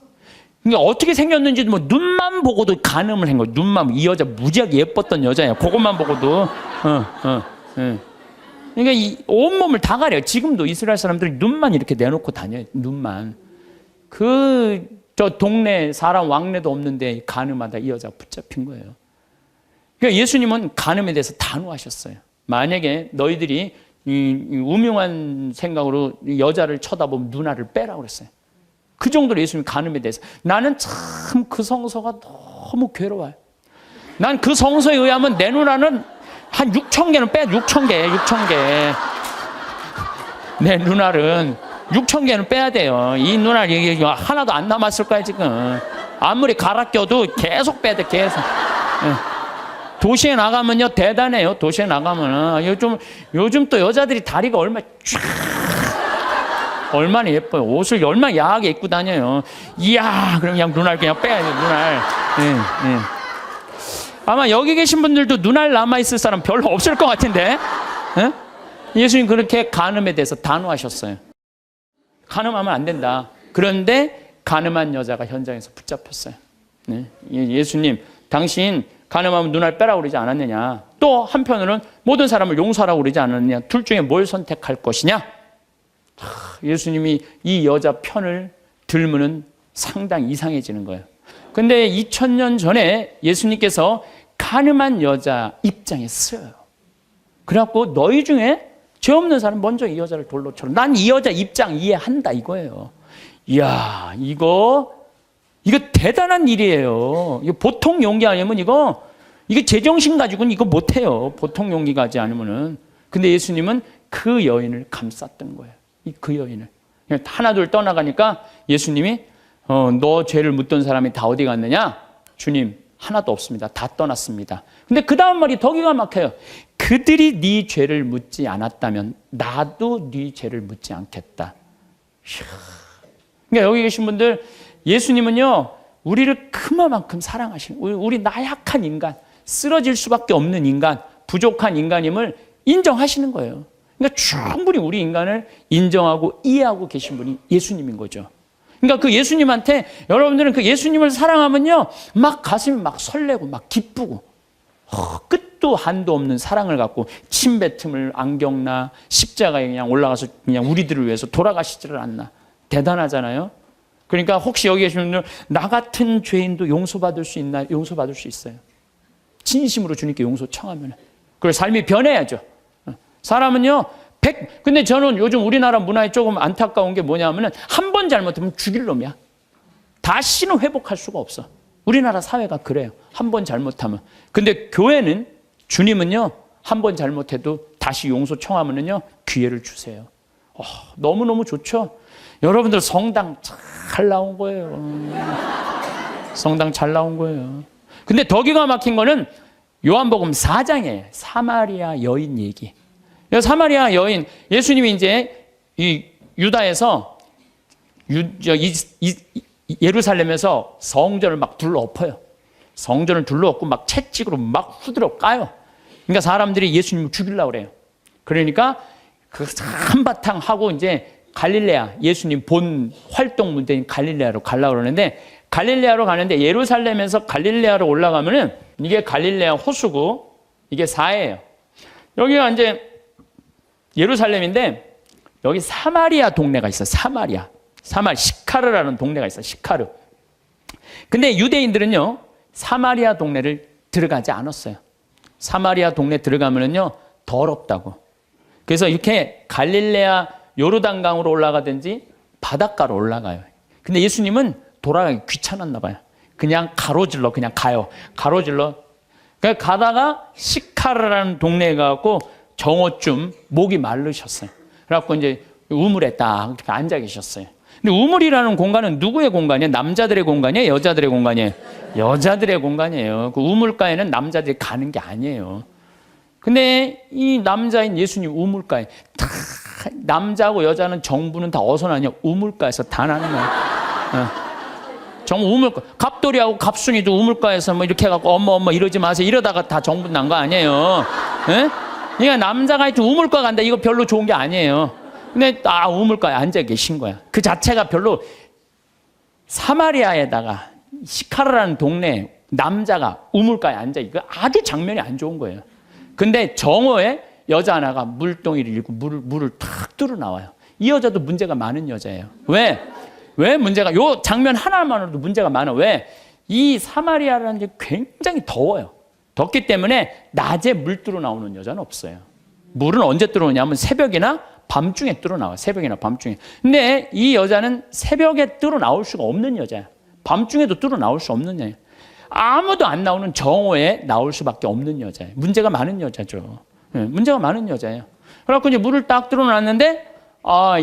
그러니까 어떻게 생겼는지 뭐 눈만 보고도 간음을 한 거예요. 눈만. 이 여자 무지하게 예뻤던 여자예요. 그것만 보고도. 그러니까 이 온몸을 다 가려요. 지금도 이스라엘 사람들이 눈만 이렇게 내놓고 다녀요. 눈만. 저 동네 사람 왕래도 없는데 간음하다 이 여자가 붙잡힌 거예요. 그러니까 예수님은 간음에 대해서 단호하셨어요. 만약에 너희들이 우명한 생각으로 여자를 쳐다보면 누나를 빼라고 그랬어요. 그 정도로 예수님 간음에 대해서. 나는 참 그 성서가 너무 괴로워요. 난 그 성서에 의하면 내 누나는 한 6,000개는 빼. 6,000개. 내 누나는 6,000개는 빼야 돼요. 이 누나 하나도 안 남았을 거야 지금. 아무리 갈아 껴도 계속 빼야 돼. 계속. 도시에 나가면요 대단해요. 도시에 나가면은 요즘 또 여자들이 다리가 얼마나 예뻐요. 옷을 얼마나 야하게 입고 다녀요. 이야, 그럼 그냥 눈알 그냥 빼야 돼. 눈알. 아마 여기 계신 분들도 눈알 남아있을 사람 별로 없을 것 같은데. 예수님 그렇게 간음에 대해서 단호하셨어요. 간음하면 안 된다. 그런데 간음한 여자가 현장에서 붙잡혔어요. 예수님, 당신 간음하면 눈알 빼라고 그러지 않았느냐. 또 한편으로는 모든 사람을 용서하라고 그러지 않았느냐. 둘 중에 뭘 선택할 것이냐. 예수님이 이 여자 편을 들면은 상당히 이상해지는 거예요. 근데 2000년 전에 예수님께서 간음한 여자 입장에 쓰여요. 그래갖고 너희 중에 죄 없는 사람 먼저 이 여자를 돌로 쳐라. 난 이 여자 입장 이해한다 이거예요. 이야, 이거 대단한 일이에요. 이거 보통 용기 아니면 이거 제정신 가지고는 이거 못해요. 보통 용기 가지 않으면은. 근데 예수님은 그 여인을 감쌌던 거예요. 그 여인을. 하나 둘 떠나가니까 예수님이 너 죄를 묻던 사람이 다 어디 갔느냐? 주님 하나도 없습니다. 다 떠났습니다. 근데 그 다음 말이 더 기가 막혀요. 그들이 네 죄를 묻지 않았다면 나도 네 죄를 묻지 않겠다. 그러니까 여기 계신 분들 예수님은요 우리를 그만큼 사랑하시는 우리 나약한 인간, 쓰러질 수밖에 없는 인간, 부족한 인간임을 인정하시는 거예요. 그러니까 충분히 우리 인간을 인정하고 이해하고 계신 분이 예수님인 거죠. 그러니까 그 예수님한테 여러분들은 그 예수님을 사랑하면요 막 가슴이 막 설레고 막 기쁘고 끝도 한도 없는 사랑을 갖고 침뱉음을 안 겪나 십자가에 그냥 올라가서 그냥 우리들을 위해서 돌아가시지를 않나. 대단하잖아요. 그러니까 혹시 여기 계신 분들 나 같은 죄인도 용서받을 수 있나? 용서받을 수 있어요. 진심으로 주님께 용서 청하면. 그리고 삶이 변해야죠. 사람은요 근데 저는 요즘 우리나라 문화에 조금 안타까운 게 뭐냐면은 한 번 잘못하면 죽일 놈이야. 다시는 회복할 수가 없어. 우리나라 사회가 그래요. 한 번 잘못하면. 근데 교회는, 주님은요, 한 번 잘못해도 다시 용서 청하면은요, 기회를 주세요. 너무너무 좋죠? 여러분들 성당 잘 나온 거예요. 성당 잘 나온 거예요. 근데 더 기가 막힌 거는 요한복음 4장에 사마리아 여인 얘기. 사마리아 여인, 예수님이 이제 이 유다에서 예루살렘에서 성전을 막 둘러엎어요. 성전을 둘러엎고 막 채찍으로 막 후드려 까요. 그러니까 사람들이 예수님을 죽이려고 그래요. 그러니까 그 한바탕 하고 이제 갈릴레아, 예수님 본 활동 문대인 갈릴레아로 가려고 그러는데, 갈릴레아로 가는데 예루살렘에서 갈릴레아로 올라가면은 이게 갈릴레아 호수고 이게 사해예요. 여기가 이제 예루살렘인데 여기 사마리아 동네가 있어요. 시카르라는 동네가 있어요. 시카르. 근데 유대인들은요, 사마리아 동네를 들어가지 않았어요. 사마리아 동네 들어가면은요, 더럽다고. 그래서 이렇게 갈릴레아 요르단강으로 올라가든지 바닷가로 올라가요. 근데 예수님은 돌아가기 귀찮았나 봐요. 그냥 가로질러 그냥 가요. 가로질러. 그러니까 가다가 시카르라는 동네에 가고 정오쯤 목이 마르셨어요. 그래갖고 이제 우물에 딱 앉아 계셨어요. 근데 우물이라는 공간은 누구의 공간이에요? 남자들의 공간이에요? 여자들의 공간이에요? 여자들의 공간이에요. 그 우물가에는 남자들이 가는 게 아니에요. 근데 이 남자인 예수님 우물가에 다 남자하고 여자는 정부는 다 어디서 나냐? 우물가에서 다 나는 거예요. 정부 우물가. 갑돌이하고 갑순이도 우물가에서 뭐 이렇게 해갖고 엄마 이러지 마세요. 이러다가 다 정부 난 거 아니에요. 예? 그러니까 남자가 하여튼 우물가 간다. 이거 별로 좋은 게 아니에요. 근데 우물가에 앉아 계신 거야. 그 자체가 별로. 사마리아에다가 시카르라는 동네 남자가 우물가에 앉아 있고 아주 장면이 안 좋은 거예요. 근데 정오에 여자 하나가 물동이를 잃고 물을 탁 뚫어 나와요. 이 여자도 문제가 많은 여자예요. 왜 문제가, 요 장면 하나만으로도 문제가 많아. 왜? 이 사마리아라는 게 굉장히 더워요. 덥기 때문에 낮에 물 뚫어 나오는 여자는 없어요. 물은 언제 뚫어오냐면 새벽이나 밤중에 뚫어 나와요. 새벽이나 밤중에. 근데 이 여자는 새벽에 뚫어 나올 수가 없는 여자야. 밤중에도 뚫어 나올 수 없는 여자야. 아무도 안 나오는 정오에 나올 수밖에 없는 여자예요. 문제가 많은 여자죠. 네, 문제가 많은 여자예요. 그래갖고 이제 물을 딱 뚫어놨는데,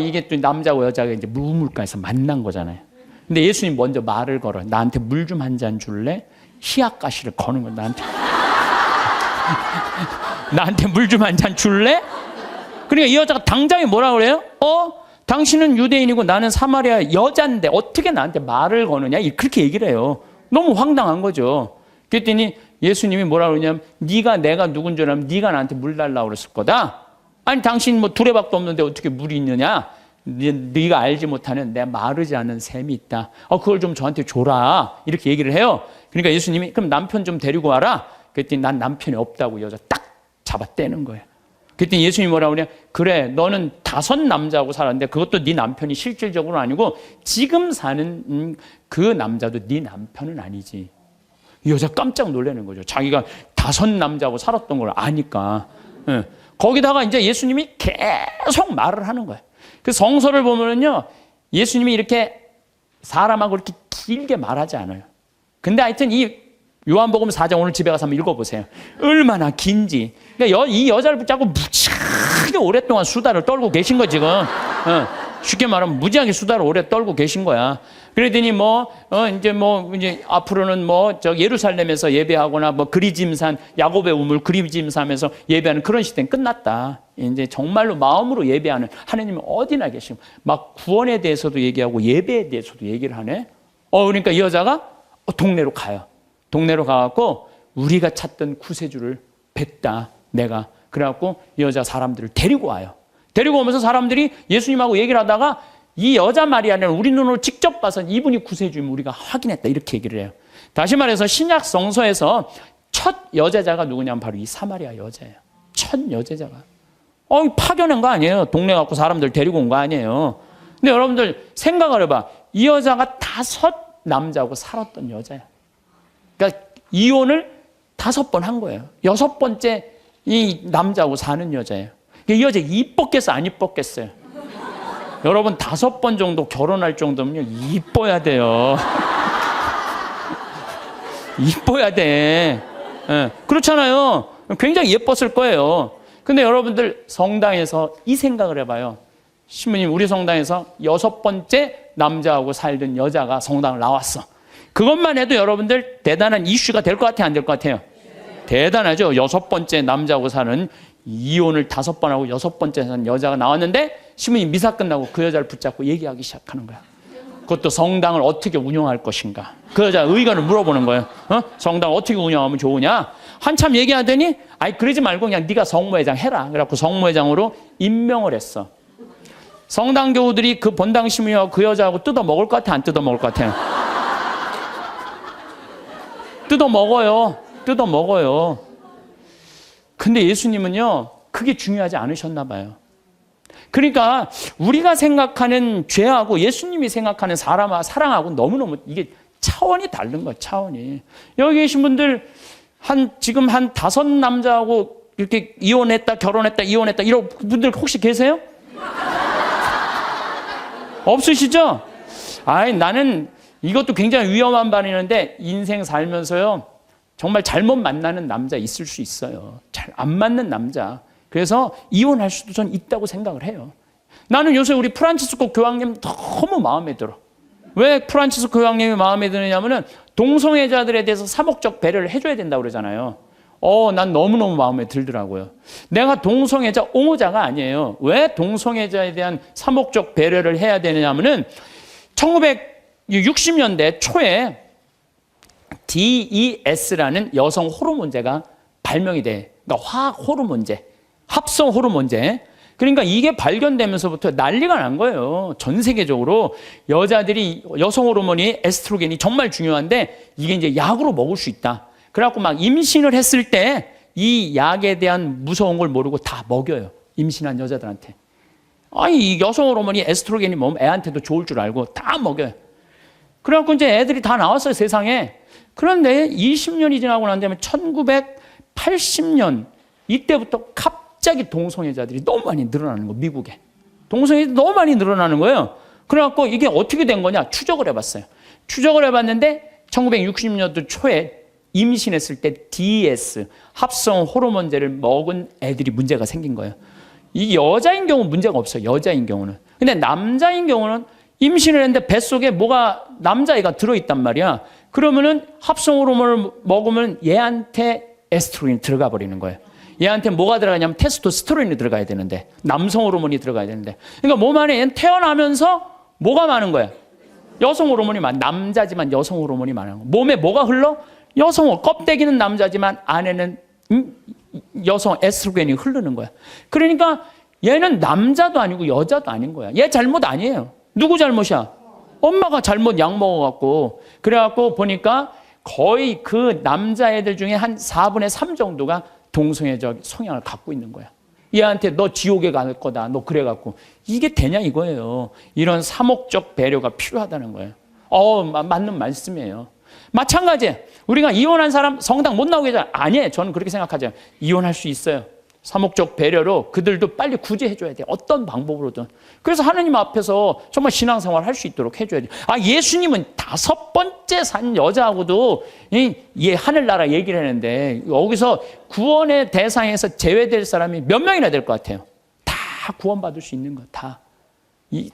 이게 또 남자고 여자가 이제 우물가에서 만난 거잖아요. 근데 예수님 먼저 말을 걸어요. 나한테 물 좀 한 잔 줄래? 희약가시를 거는 거야, 나한테. 나한테 물 좀 한 잔 줄래? 그러니까 이 여자가 당장에 뭐라 그래요? 당신은 유대인이고 나는 사마리아 여자인데 어떻게 나한테 말을 거느냐? 그렇게 얘기를 해요. 너무 황당한 거죠. 그랬더니 예수님이 뭐라 그러냐면, 내가 누군 줄 알면 네가 나한테 물 달라고 그랬을 거다. 아니 당신 뭐 두레박도 없는데 어떻게 물이 있느냐? 네가 알지 못하는 내 마르지 않은 샘이 있다. 그걸 좀 저한테 줘라. 이렇게 얘기를 해요. 그러니까 예수님이 그럼 남편 좀 데리고 와라. 그랬더니 난 남편이 없다고 여자 딱 잡아떼는 거예요. 그랬더니 예수님이 뭐라 그러냐? 그래, 너는 5 남자하고 살았는데 그것도 네 남편이 실질적으로 아니고 지금 사는 그 남자도 네 남편은 아니지. 이 여자 깜짝 놀라는 거죠. 자기가 5 남자하고 살았던 걸 아니까. 예. 거기다가 이제 예수님이 계속 말을 하는 거예요. 그 성서를 보면은요, 예수님이 이렇게 사람하고 이렇게 길게 말하지 않아요. 근데 하여튼 이 요한복음 4장 오늘 집에 가서 한번 읽어보세요. 얼마나 긴지. 그러니까 이 여자를 붙잡고 무지하게 오랫동안 수다를 떨고 계신 거 지금. 쉽게 말하면 무지하게 수다를 오래 떨고 계신 거야. 그러더니 이제 앞으로는 예루살렘에서 예배하거나 그리짐산, 야곱의 우물 그리짐산에서 예배하는 그런 시대는 끝났다. 이제 정말로 마음으로 예배하는 하나님은 어디나 계시고 막 구원에 대해서도 얘기하고 예배에 대해서도 얘기를 하네. 그러니까 이 여자가 동네로 가요. 동네로 가갖고 우리가 찾던 구세주를 뵀다, 내가. 그래갖고 이 여자 사람들을 데리고 와요. 데리고 오면서 사람들이 예수님하고 얘기를 하다가 이 여자 마리아는 우리 눈으로 직접 봐서 이분이 구세주임을 우리가 확인했다. 이렇게 얘기를 해요. 다시 말해서 신약 성서에서 첫 여제자가 누구냐면 바로 이 사마리아 여자예요. 첫 여제자가. 파견한 거 아니에요. 동네 갖고 사람들 데리고 온 거 아니에요. 근데 여러분들 생각을 해봐. 이 여자가 5 남자하고 살았던 여자야. 그러니까 이혼을 5번 한 거예요. 6번째 이 남자하고 사는 여자예요. 이 여자 이뻤겠어, 안 이뻤겠어요? 여러분 5번 정도 결혼할 정도면요 이뻐야 돼요. 이뻐야 돼. 예, 그렇잖아요. 굉장히 예뻤을 거예요. 근데 여러분들 성당에서 이 생각을 해봐요. 신부님, 우리 성당에서 6번째 남자하고 살던 여자가 성당을 나왔어. 그것만 해도 여러분들 대단한 이슈가 될 것 같아요, 안 될 것 같아요? 대단하죠. 6번째 남자하고 사는, 이혼을 5번 하고 6번째 산 여자가 나왔는데 신부님 미사 끝나고 그 여자를 붙잡고 얘기하기 시작하는 거야. 그것도 성당을 어떻게 운영할 것인가. 그 여자 의견을 물어보는 거예요. 성당 어떻게 운영하면 좋으냐. 한참 얘기하더니 아이 그러지 말고 그냥 네가 성모회장 해라. 그래갖고 성모회장으로 임명을 했어. 성당 교우들이 그 본당 신부님하고 그 여자하고 뜯어 먹을 것 같아, 안 뜯어 먹을 것 같아요? 뜯어 먹어요. 뜯어 먹어요. 근데 예수님은요 그게 중요하지 않으셨나 봐요. 그러니까 우리가 생각하는 죄하고 예수님이 생각하는 사랑하고 너무너무 이게 차원이 다른 거예요. 차원이. 여기 계신 분들 지금 한 5 남자하고 이렇게 이혼했다 결혼했다 이혼했다 이런 분들 혹시 계세요? 없으시죠? 아이 나는 이것도 굉장히 위험한 반이는데 인생 살면서요 정말 잘못 만나는 남자 있을 수 있어요. 잘 안 맞는 남자. 그래서 이혼할 수도 전 있다고 생각을 해요. 나는 요새 우리 프란치스코 교황님 너무 마음에 들어. 왜 프란치스코 교황님이 마음에 드느냐면은 동성애자들에 대해서 사목적 배려를 해줘야 된다고 그러잖아요. 난 너무너무 마음에 들더라고요. 내가 동성애자 옹호자가 아니에요. 왜 동성애자에 대한 사목적 배려를 해야 되느냐면은 1960년대 초에 DES라는 여성 호르몬제가 발명이 돼. 그러니까 화학 호르몬제, 합성 호르몬제. 그러니까 이게 발견되면서부터 난리가 난 거예요. 전 세계적으로 여자들이 여성 호르몬이 에스트로겐이 정말 중요한데 이게 이제 약으로 먹을 수 있다. 그래갖고 막 임신을 했을 때 이 약에 대한 무서운 걸 모르고 다 먹여요. 임신한 여자들한테. 이 여성 호르몬이 에스트로겐이 몸 애한테도 좋을 줄 알고 다 먹여요. 그래갖고 이제 애들이 다 나왔어요, 세상에. 그런데 20년이 지나고 난 다음에 1980년 이때부터 갑자기 동성애자들이 너무 많이 늘어나는 거예요, 미국에. 동성애자들이 너무 많이 늘어나는 거예요. 그래갖고 이게 어떻게 된 거냐 추적을 해봤어요. 추적을 해봤는데 1960년도 초에 임신했을 때 DS, 합성 호르몬제를 먹은 애들이 문제가 생긴 거예요. 이 여자인 경우는 문제가 없어요, 여자인 경우는. 근데 남자인 경우는 임신을 했는데 뱃속에 뭐가 남자애가 들어있단 말이야. 그러면은 합성 호르몬을 먹으면 얘한테 에스트로겐이 들어가 버리는 거예요. 얘한테 뭐가 들어가냐면 테스토스테론이 들어가야 되는데, 남성 호르몬이 들어가야 되는데. 그러니까 몸 안에 얘는 태어나면서 뭐가 많은 거야? 여성 호르몬이 남자지만 여성 호르몬이 많은 거야. 몸에 뭐가 흘러? 여성 껍데기는 남자지만 안에는 여성 에스트로겐이 흐르는 거야. 그러니까 얘는 남자도 아니고 여자도 아닌 거야. 얘 잘못 아니에요. 누구 잘못이야? 엄마가 잘못 약 먹어갖고. 그래갖고 보니까 거의 그 남자애들 중에 한 4분의 3 정도가 동성애적 성향을 갖고 있는 거야. 얘한테 너 지옥에 갈 거다. 너 그래갖고. 이게 되냐 이거예요. 이런 사목적 배려가 필요하다는 거예요. 맞는 말씀이에요. 마찬가지예요. 우리가 이혼한 사람 성당 못 나오게 하잖아요. 아니에요. 저는 그렇게 생각하죠. 이혼할 수 있어요. 사목적 배려로 그들도 빨리 구제해줘야 돼요. 어떤 방법으로든. 그래서 하나님 앞에서 정말 신앙생활 할 수 있도록 해줘야 돼요. 예수님은 5번째 산 여자하고도 하늘나라 얘기를 했는데 여기서 구원의 대상에서 제외될 사람이 몇 명이나 될 것 같아요? 다 구원받을 수 있는 거 다.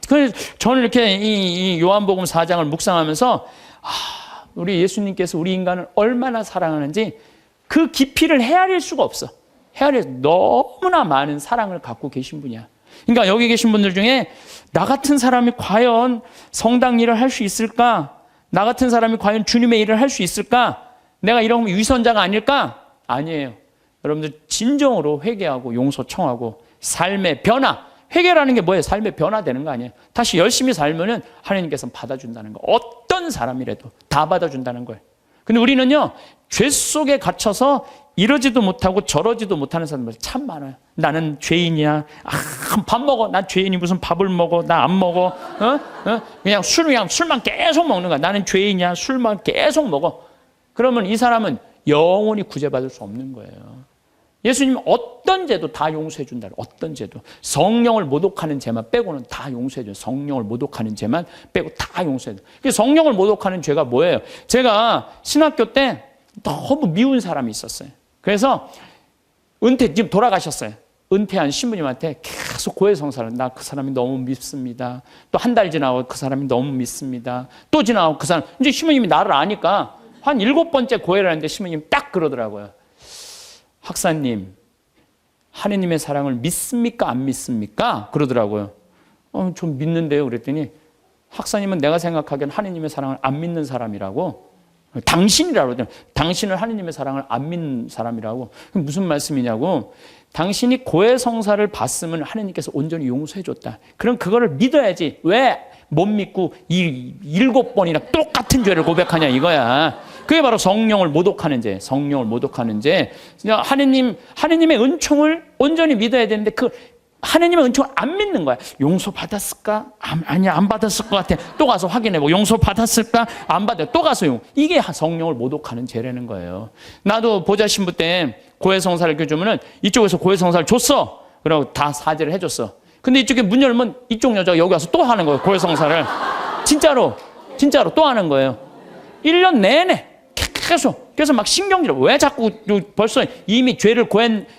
그래서 저는 이렇게 이 요한복음 4장을 묵상하면서 우리 예수님께서 우리 인간을 얼마나 사랑하는지 그 깊이를 헤아릴 수가 없어. 헤아려서 너무나 많은 사랑을 갖고 계신 분이야. 그러니까 여기 계신 분들 중에 나 같은 사람이 과연 성당 일을 할 수 있을까? 나 같은 사람이 과연 주님의 일을 할 수 있을까? 내가 이런 위선자가 아닐까? 아니에요. 여러분들 진정으로 회개하고 용서 청하고 삶의 변화. 회개라는 게 뭐예요? 삶의 변화되는 거 아니에요? 다시 열심히 살면은 하나님께서 받아준다는 거. 어떤 사람이라도 다 받아준다는 거예요. 근데 우리는요, 죄 속에 갇혀서 이러지도 못하고 저러지도 못하는 사람들 참 많아요. 나는 죄인이야. 밥 먹어. 난 죄인이 무슨 밥을 먹어. 나 안 먹어. 그냥 술만 계속 먹는 거야. 나는 죄인이야. 술만 계속 먹어. 그러면 이 사람은 영원히 구제받을 수 없는 거예요. 예수님 어떤 죄도 다 용서해 준다. 어떤 죄도. 성령을 모독하는 죄만 빼고는 다 용서해 줘요. 성령을 모독하는 죄만 빼고 다 용서해 줘요. 성령을 모독하는 죄가 뭐예요? 제가 신학교 때 너무 미운 사람이 있었어요. 그래서 지금 돌아가셨어요. 은퇴한 신부님한테 계속 고해성사를, 나 그 사람이 너무 밉습니다. 또 한 달 지나고 그 사람이 너무 밉습니다. 또 지나고 그 사람, 이제 신부님이 나를 아니까 한 7번째 고해를 하는데 신부님이 딱 그러더라고요. 학사님, 하느님의 사랑을 믿습니까? 안 믿습니까? 그러더라고요. 좀 믿는데요. 그랬더니 학사님은 내가 생각하기엔 하느님의 사랑을 안 믿는 사람이라고. 당신이라고 그러더라고요. 당신은 하느님의 사랑을 안 믿는 사람이라고. 무슨 말씀이냐고. 당신이 고해성사를 받으면 하느님께서 온전히 용서해 줬다. 그럼 그거를 믿어야지. 왜 못 믿고 이 7번이나 똑같은 죄를 고백하냐 이거야. 그게 바로 성령을 모독하는 죄. 성령을 모독하는 죄. 하느님의 은총을 온전히 믿어야 되는데 그 하느님의 은총을 안 믿는 거야. 용서 받았을까? 아니야, 안 받았을 것 같아. 또 가서 확인해보고 용서 받았을까? 안 받아. 또 가서 이게 성령을 모독하는 죄라는 거예요. 나도 보좌 신부 때 고해성사를 교주면은 이쪽에서 고해성사를 줬어. 그러고 다 사죄를 해줬어. 근데 이쪽에 문 열면 이쪽 여자가 여기 와서 또 하는 거예요. 고해성사를. 진짜로 또 하는 거예요. 1년 내내 계속. 그래서 막 신경질을, 왜 자꾸 벌써 이미 죄를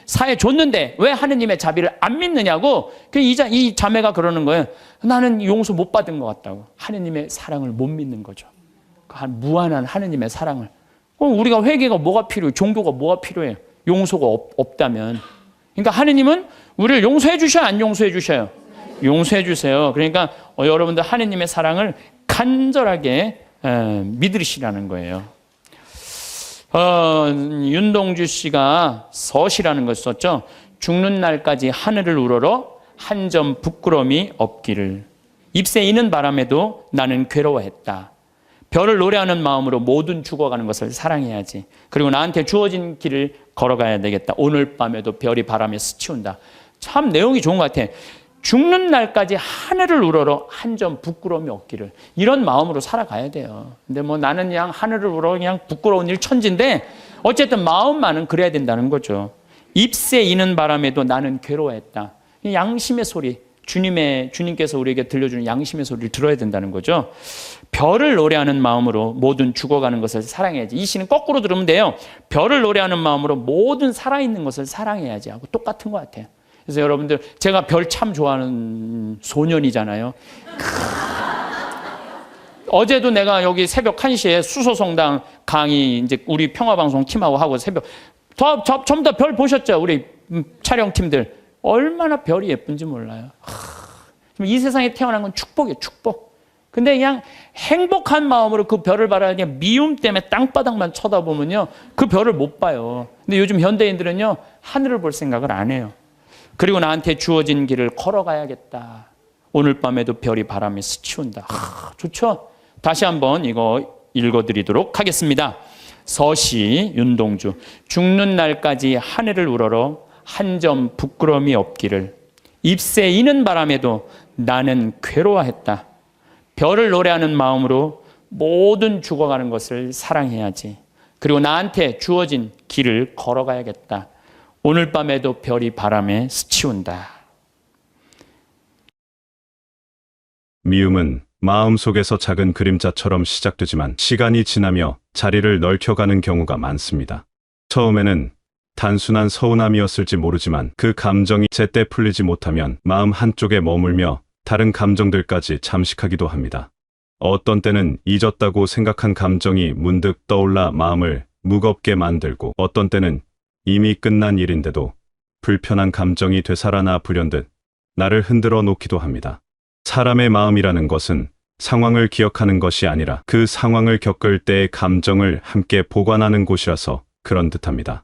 사해 줬는데 왜 하느님의 자비를 안 믿느냐고. 이 자매가 그러는 거예요. 나는 용서 못 받은 것 같다고. 하느님의 사랑을 못 믿는 거죠. 무한한 하느님의 사랑을. 우리가 회개가 뭐가 필요해요? 종교가 뭐가 필요해요? 용서가 없다면. 그러니까 하느님은 우리를 용서해 주셔요? 안 용서해 주셔요? 용서해 주세요. 그러니까 여러분들 하느님의 사랑을 간절하게 믿으시라는 거예요. 윤동주 씨가 서시라는 걸 썼죠. 죽는 날까지 하늘을 우러러 한 점 부끄러움이 없기를. 잎새 이는 바람에도 나는 괴로워했다. 별을 노래하는 마음으로 모든 죽어가는 것을 사랑해야지. 그리고 나한테 주어진 길을 걸어가야 되겠다. 오늘 밤에도 별이 바람에 스치운다. 참 내용이 좋은 것 같아. 죽는 날까지 하늘을 우러러 한 점 부끄러움이 없기를. 이런 마음으로 살아가야 돼요. 근데 나는 그냥 하늘을 우러러 그냥 부끄러운 일 천지인데 어쨌든 마음만은 그래야 된다는 거죠. 잎새 이는 바람에도 나는 괴로워했다. 양심의 소리, 주님께서 우리에게 들려주는 양심의 소리를 들어야 된다는 거죠. 별을 노래하는 마음으로 모든 죽어가는 것을 사랑해야지. 이 시는 거꾸로 들으면 돼요. 별을 노래하는 마음으로 모든 살아있는 것을 사랑해야지 하고 똑같은 것 같아요. 그래서 여러분들, 제가 별 참 좋아하는 소년이잖아요. 어제도 내가 여기 새벽 1시에 수소성당 강의 이제 우리 평화방송 팀하고 하고 새벽 전부 다 별 보셨죠? 우리 촬영팀들. 얼마나 별이 예쁜지 몰라요. 이 세상에 태어난 건 축복이에요, 축복. 근데 그냥 행복한 마음으로 그 별을 바라야 그냥 미움 때문에 땅바닥만 쳐다보면요, 그 별을 못 봐요. 근데 요즘 현대인들은요, 하늘을 볼 생각을 안 해요. 그리고 나한테 주어진 길을 걸어가야겠다. 오늘 밤에도 별이 바람에 스치운다. 좋죠? 다시 한번 이거 읽어드리도록 하겠습니다. 서시 윤동주. 죽는 날까지 하늘을 우러러 한 점 부끄러움이 없기를. 잎새 이는 바람에도 나는 괴로워했다. 별을 노래하는 마음으로 모든 죽어가는 것을 사랑해야지. 그리고 나한테 주어진 길을 걸어가야겠다. 오늘 밤에도 별이 바람에 스치운다. 미움은 마음속에서 작은 그림자처럼 시작되지만 시간이 지나며 자리를 넓혀가는 경우가 많습니다. 처음에는 단순한 서운함이었을지 모르지만 그 감정이 제때 풀리지 못하면 마음 한쪽에 머물며 다른 감정들까지 잠식하기도 합니다. 어떤 때는 잊었다고 생각한 감정이 문득 떠올라 마음을 무겁게 만들고, 어떤 때는 이미 끝난 일인데도 불편한 감정이 되살아나 불현듯 나를 흔들어 놓기도 합니다. 사람의 마음이라는 것은 상황을 기억하는 것이 아니라 그 상황을 겪을 때의 감정을 함께 보관하는 곳이라서 그런 듯합니다.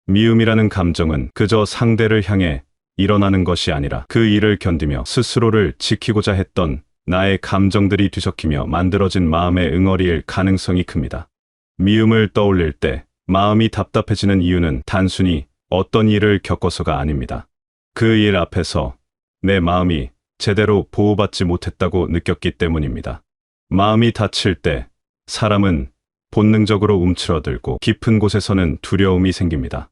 미움이라는 감정은 그저 상대를 향해 일어나는 것이 아니라 그 일을 견디며 스스로를 지키고자 했던 나의 감정들이 뒤섞이며 만들어진 마음의 응어리일 가능성이 큽니다. 미움을 떠올릴 때 마음이 답답해지는 이유는 단순히 어떤 일을 겪어서가 아닙니다. 그 일 앞에서 내 마음이 제대로 보호받지 못했다고 느꼈기 때문입니다. 마음이 다칠 때 사람은 본능적으로 움츠러들고 깊은 곳에서는 두려움이 생깁니다.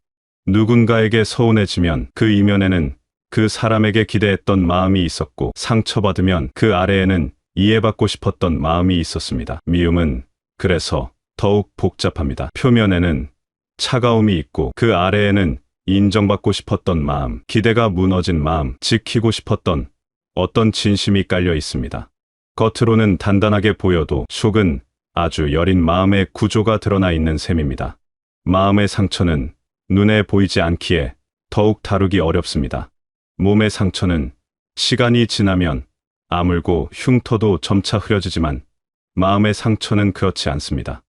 누군가에게 서운해지면 그 이면에는 그 사람에게 기대했던 마음이 있었고, 상처받으면 그 아래에는 이해받고 싶었던 마음이 있었습니다. 미움은 그래서 더욱 복잡합니다. 표면에는 차가움이 있고 그 아래에는 인정받고 싶었던 마음, 기대가 무너진 마음, 지키고 싶었던 어떤 진심이 깔려 있습니다. 겉으로는 단단하게 보여도 속은 아주 여린 마음의 구조가 드러나 있는 셈입니다. 마음의 상처는 눈에 보이지 않기에 더욱 다루기 어렵습니다. 몸의 상처는 시간이 지나면 아물고 흉터도 점차 흐려지지만 마음의 상처는 그렇지 않습니다.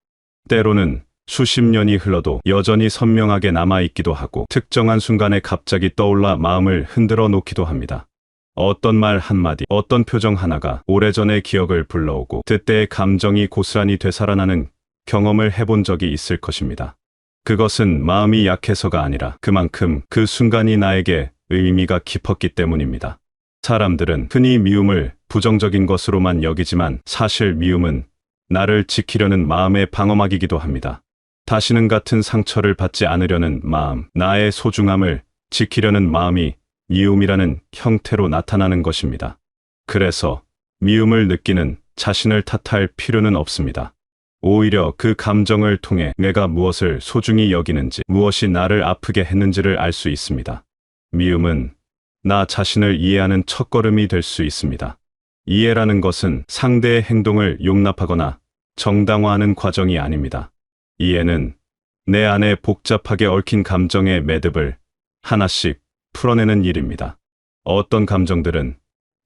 때로는 수십 년이 흘러도 여전히 선명하게 남아있기도 하고 특정한 순간에 갑자기 떠올라 마음을 흔들어 놓기도 합니다. 어떤 말 한마디, 어떤 표정 하나가 오래전의 기억을 불러오고 그때의 감정이 고스란히 되살아나는 경험을 해본 적이 있을 것입니다. 그것은 마음이 약해서가 아니라 그만큼 그 순간이 나에게 의미가 깊었기 때문입니다. 사람들은 흔히 미움을 부정적인 것으로만 여기지만 사실 미움은 나를 지키려는 마음의 방어막이기도 합니다. 다시는 같은 상처를 받지 않으려는 마음, 나의 소중함을 지키려는 마음이 미움이라는 형태로 나타나는 것입니다. 그래서 미움을 느끼는 자신을 탓할 필요는 없습니다. 오히려 그 감정을 통해 내가 무엇을 소중히 여기는지, 무엇이 나를 아프게 했는지를 알 수 있습니다. 미움은 나 자신을 이해하는 첫걸음이 될 수 있습니다. 이해라는 것은 상대의 행동을 용납하거나 정당화하는 과정이 아닙니다. 이해는 내 안에 복잡하게 얽힌 감정의 매듭을 하나씩 풀어내는 일입니다. 어떤 감정들은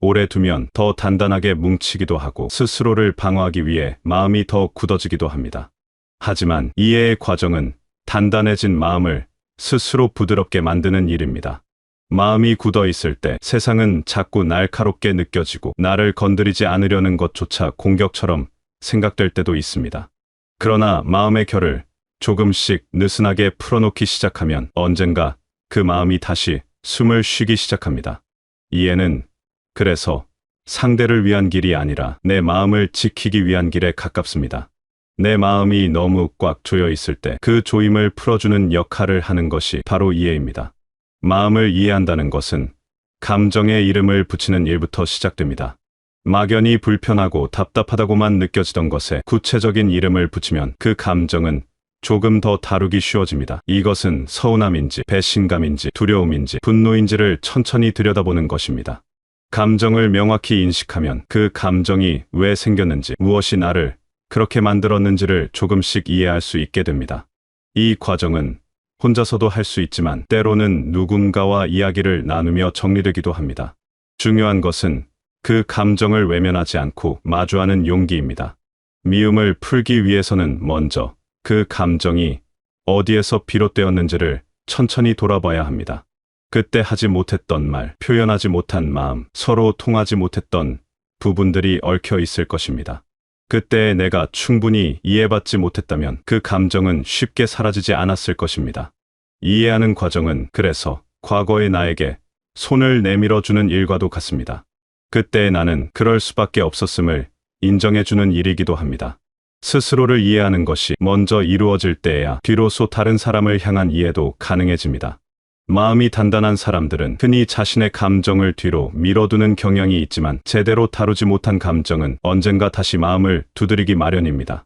오래 두면 더 단단하게 뭉치기도 하고 스스로를 방어하기 위해 마음이 더 굳어지기도 합니다. 하지만 이해의 과정은 단단해진 마음을 스스로 부드럽게 만드는 일입니다. 마음이 굳어 있을 때 세상은 자꾸 날카롭게 느껴지고 나를 건드리지 않으려는 것조차 공격처럼 생각될 때도 있습니다. 그러나 마음의 결을 조금씩 느슨하게 풀어놓기 시작하면 언젠가 그 마음이 다시 숨을 쉬기 시작합니다. 이해는 그래서 상대를 위한 길이 아니라 내 마음을 지키기 위한 길에 가깝습니다. 내 마음이 너무 꽉 조여 있을 때 그 조임을 풀어주는 역할을 하는 것이 바로 이해입니다. 마음을 이해한다는 것은 감정에 이름을 붙이는 일부터 시작됩니다. 막연히 불편하고 답답하다고만 느껴지던 것에 구체적인 이름을 붙이면 그 감정은 조금 더 다루기 쉬워집니다. 이것은 서운함인지 배신감인지 두려움인지 분노인지를 천천히 들여다보는 것입니다. 감정을 명확히 인식하면 그 감정이 왜 생겼는지, 무엇이 나를 그렇게 만들었는지를 조금씩 이해할 수 있게 됩니다. 이 과정은 혼자서도 할 수 있지만 때로는 누군가와 이야기를 나누며 정리되기도 합니다. 중요한 것은 그 감정을 외면하지 않고 마주하는 용기입니다. 미움을 풀기 위해서는 먼저 그 감정이 어디에서 비롯되었는지를 천천히 돌아봐야 합니다. 그때 하지 못했던 말, 표현하지 못한 마음, 서로 통하지 못했던 부분들이 얽혀 있을 것입니다. 그때 내가 충분히 이해받지 못했다면 그 감정은 쉽게 사라지지 않았을 것입니다. 이해하는 과정은 그래서 과거의 나에게 손을 내밀어주는 일과도 같습니다. 그때 나는 그럴 수밖에 없었음을 인정해주는 일이기도 합니다. 스스로를 이해하는 것이 먼저 이루어질 때에야 비로소 다른 사람을 향한 이해도 가능해집니다. 마음이 단단한 사람들은 흔히 자신의 감정을 뒤로 밀어두는 경향이 있지만 제대로 다루지 못한 감정은 언젠가 다시 마음을 두드리기 마련입니다.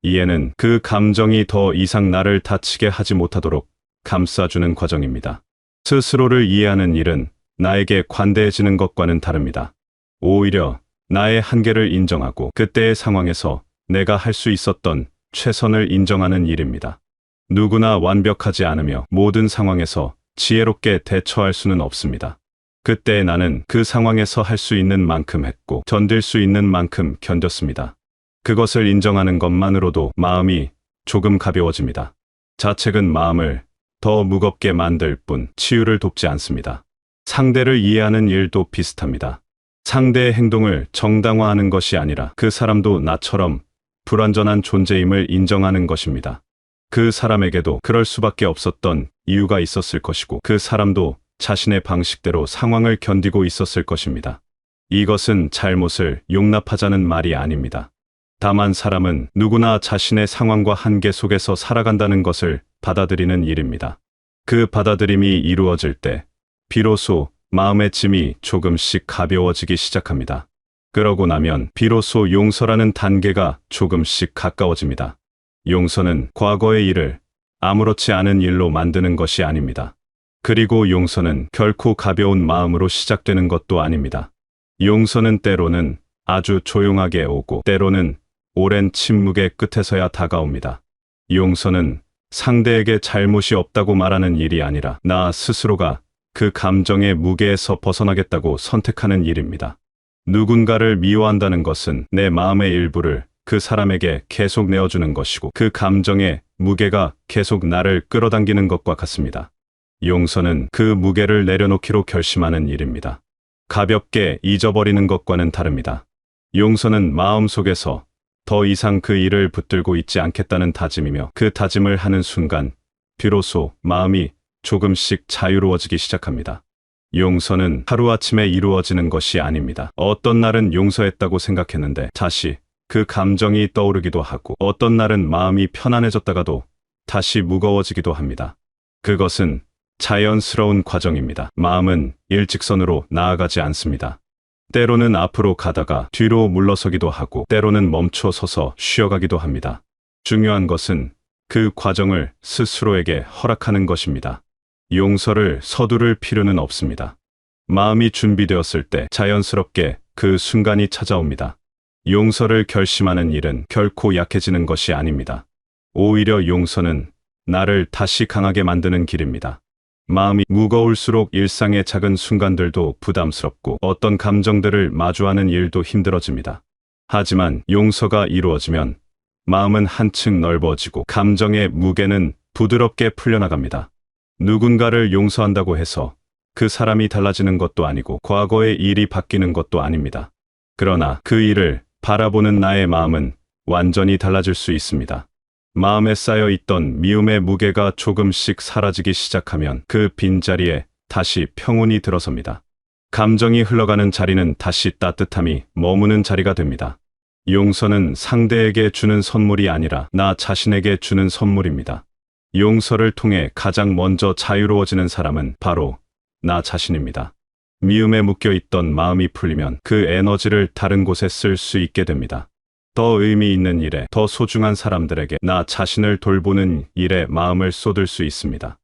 이해는 그 감정이 더 이상 나를 다치게 하지 못하도록 감싸주는 과정입니다. 스스로를 이해하는 일은 나에게 관대해지는 것과는 다릅니다. 오히려 나의 한계를 인정하고 그때의 상황에서 내가 할 수 있었던 최선을 인정하는 일입니다. 누구나 완벽하지 않으며 모든 상황에서 지혜롭게 대처할 수는 없습니다. 그때 나는 그 상황에서 할 수 있는 만큼 했고 견딜 수 있는 만큼 견뎠습니다. 그것을 인정하는 것만으로도 마음이 조금 가벼워집니다. 자책은 마음을 더 무겁게 만들 뿐 치유를 돕지 않습니다. 상대를 이해하는 일도 비슷합니다. 상대의 행동을 정당화하는 것이 아니라 그 사람도 나처럼 불완전한 존재임을 인정하는 것입니다. 그 사람에게도 그럴 수밖에 없었던 이유가 있었을 것이고 그 사람도 자신의 방식대로 상황을 견디고 있었을 것입니다. 이것은 잘못을 용납하자는 말이 아닙니다. 다만 사람은 누구나 자신의 상황과 한계 속에서 살아간다는 것을 받아들이는 일입니다. 그 받아들임이 이루어질 때 비로소 마음의 짐이 조금씩 가벼워지기 시작합니다. 그러고 나면 비로소 용서라는 단계가 조금씩 가까워집니다. 용서는 과거의 일을 아무렇지 않은 일로 만드는 것이 아닙니다. 그리고 용서는 결코 가벼운 마음으로 시작되는 것도 아닙니다. 용서는 때로는 아주 조용하게 오고 때로는 오랜 침묵의 끝에서야 다가옵니다. 용서는 상대에게 잘못이 없다고 말하는 일이 아니라 나 스스로가 그 감정의 무게에서 벗어나겠다고 선택하는 일입니다. 누군가를 미워한다는 것은 내 마음의 일부를 그 사람에게 계속 내어주는 것이고 그 감정의 무게가 계속 나를 끌어당기는 것과 같습니다. 용서는 그 무게를 내려놓기로 결심하는 일입니다. 가볍게 잊어버리는 것과는 다릅니다. 용서는 마음속에서 더 이상 그 일을 붙들고 있지 않겠다는 다짐이며 그 다짐을 하는 순간 비로소 마음이 조금씩 자유로워지기 시작합니다. 용서는 하루아침에 이루어지는 것이 아닙니다. 어떤 날은 용서했다고 생각했는데 다시 그 감정이 떠오르기도 하고 어떤 날은 마음이 편안해졌다가도 다시 무거워지기도 합니다. 그것은 자연스러운 과정입니다. 마음은 일직선으로 나아가지 않습니다. 때로는 앞으로 가다가 뒤로 물러서기도 하고 때로는 멈춰 서서 쉬어가기도 합니다. 중요한 것은 그 과정을 스스로에게 허락하는 것입니다. 용서를 서두를 필요는 없습니다. 마음이 준비되었을 때 자연스럽게 그 순간이 찾아옵니다. 용서를 결심하는 일은 결코 약해지는 것이 아닙니다. 오히려 용서는 나를 다시 강하게 만드는 길입니다. 마음이 무거울수록 일상의 작은 순간들도 부담스럽고 어떤 감정들을 마주하는 일도 힘들어집니다. 하지만 용서가 이루어지면 마음은 한층 넓어지고 감정의 무게는 부드럽게 풀려나갑니다. 누군가를 용서한다고 해서 그 사람이 달라지는 것도 아니고 과거의 일이 바뀌는 것도 아닙니다. 그러나 그 일을 바라보는 나의 마음은 완전히 달라질 수 있습니다. 마음에 쌓여 있던 미움의 무게가 조금씩 사라지기 시작하면 그 빈자리에 다시 평온이 들어섭니다. 감정이 흘러가는 자리는 다시 따뜻함이 머무는 자리가 됩니다. 용서는 상대에게 주는 선물이 아니라 나 자신에게 주는 선물입니다. 용서를 통해 가장 먼저 자유로워지는 사람은 바로 나 자신입니다. 미움에 묶여있던 마음이 풀리면 그 에너지를 다른 곳에 쓸 수 있게 됩니다. 더 의미 있는 일에, 더 소중한 사람들에게, 나 자신을 돌보는 일에 마음을 쏟을 수 있습니다.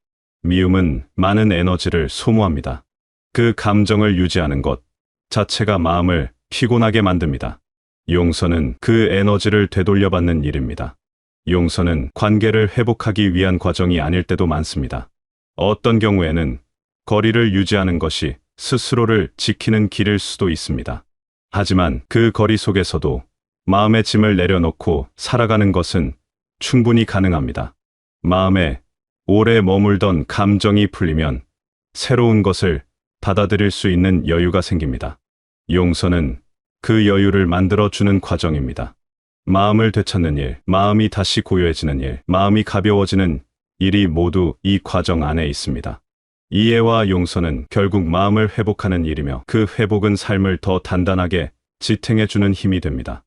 미움은 많은 에너지를 소모합니다. 그 감정을 유지하는 것 자체가 마음을 피곤하게 만듭니다. 용서는 그 에너지를 되돌려받는 일입니다. 용서는 관계를 회복하기 위한 과정이 아닐 때도 많습니다. 어떤 경우에는 거리를 유지하는 것이 스스로를 지키는 길일 수도 있습니다. 하지만 그 거리 속에서도 마음의 짐을 내려놓고 살아가는 것은 충분히 가능합니다. 마음에 오래 머물던 감정이 풀리면 새로운 것을 받아들일 수 있는 여유가 생깁니다. 용서는 그 여유를 만들어주는 과정입니다. 마음을 되찾는 일, 마음이 다시 고요해지는 일, 마음이 가벼워지는 일이 모두 이 과정 안에 있습니다. 이해와 용서는 결국 마음을 회복하는 일이며 그 회복은 삶을 더 단단하게 지탱해주는 힘이 됩니다.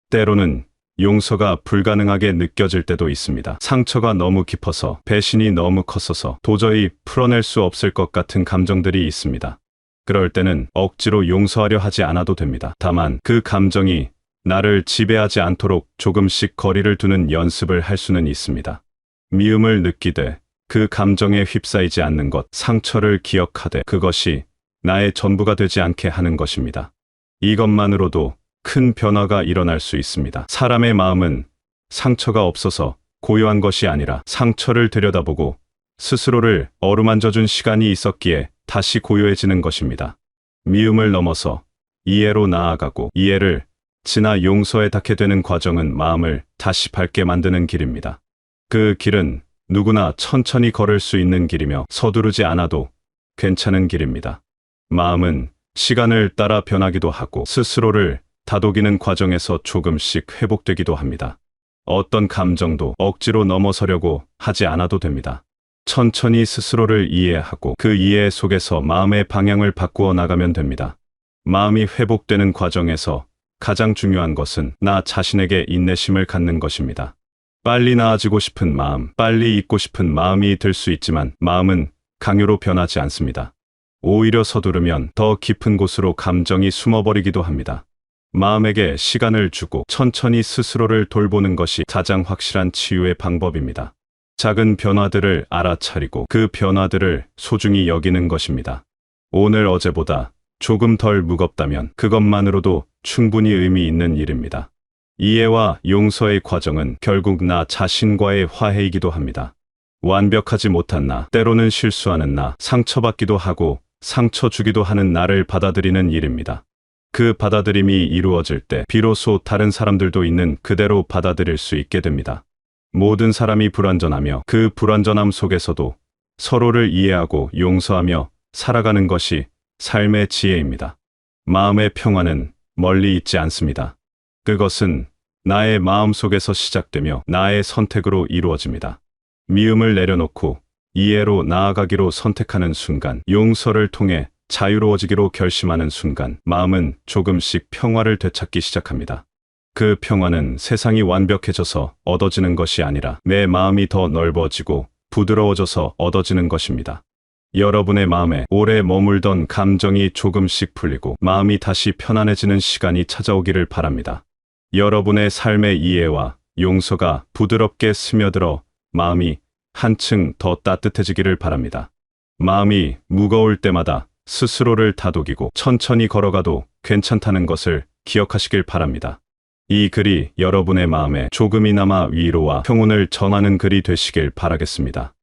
때로는 용서가 불가능하게 느껴질 때도 있습니다. 상처가 너무 깊어서, 배신이 너무 컸어서 도저히 풀어낼 수 없을 것 같은 감정들이 있습니다. 그럴 때는 억지로 용서하려 하지 않아도 됩니다. 다만 그 감정이 나를 지배하지 않도록 조금씩 거리를 두는 연습을 할 수는 있습니다. 미움을 느끼되 그 감정에 휩싸이지 않는 것, 상처를 기억하되 그것이 나의 전부가 되지 않게 하는 것입니다. 이것만으로도 큰 변화가 일어날 수 있습니다. 사람의 마음은 상처가 없어서 고요한 것이 아니라 상처를 들여다보고 스스로를 어루만져준 시간이 있었기에 다시 고요해지는 것입니다. 미움을 넘어서 이해로 나아가고 이해를 지나 용서에 닿게 되는 과정은 마음을 다시 밝게 만드는 길입니다. 그 길은 누구나 천천히 걸을 수 있는 길이며 서두르지 않아도 괜찮은 길입니다. 마음은 시간을 따라 변하기도 하고 스스로를 다독이는 과정에서 조금씩 회복되기도 합니다. 어떤 감정도 억지로 넘어서려고 하지 않아도 됩니다. 천천히 스스로를 이해하고 그 이해 속에서 마음의 방향을 바꾸어 나가면 됩니다. 마음이 회복되는 과정에서 가장 중요한 것은 나 자신에게 인내심을 갖는 것입니다. 빨리 나아지고 싶은 마음, 빨리 잊고 싶은 마음이 들 수 있지만 마음은 강요로 변하지 않습니다. 오히려 서두르면 더 깊은 곳으로 감정이 숨어버리기도 합니다. 마음에게 시간을 주고 천천히 스스로를 돌보는 것이 가장 확실한 치유의 방법입니다. 작은 변화들을 알아차리고 그 변화들을 소중히 여기는 것입니다. 오늘 어제보다 조금 덜 무겁다면 그것만으로도 충분히 의미 있는 일입니다. 이해와 용서의 과정은 결국 나 자신과의 화해이기도 합니다. 완벽하지 못한 나, 때로는 실수하는 나, 상처받기도 하고 상처 주기도 하는 나를 받아들이는 일입니다. 그 받아들임이 이루어질 때 비로소 다른 사람들도 있는 그대로 받아들일 수 있게 됩니다. 모든 사람이 불완전하며 그 불완전함 속에서도 서로를 이해하고 용서하며 살아가는 것이 삶의 지혜입니다. 마음의 평화는 멀리 있지 않습니다. 그것은 나의 마음 속에서 시작되며 나의 선택으로 이루어집니다. 미움을 내려놓고 이해로 나아가기로 선택하는 순간, 용서를 통해 자유로워지기로 결심하는 순간, 마음은 조금씩 평화를 되찾기 시작합니다. 그 평화는 세상이 완벽해져서 얻어지는 것이 아니라 내 마음이 더 넓어지고 부드러워져서 얻어지는 것입니다. 여러분의 마음에 오래 머물던 감정이 조금씩 풀리고 마음이 다시 편안해지는 시간이 찾아오기를 바랍니다. 여러분의 삶의 이해와 용서가 부드럽게 스며들어 마음이 한층 더 따뜻해지기를 바랍니다. 마음이 무거울 때마다 스스로를 다독이고 천천히 걸어가도 괜찮다는 것을 기억하시길 바랍니다. 이 글이 여러분의 마음에 조금이나마 위로와 평온을 전하는 글이 되시길 바라겠습니다.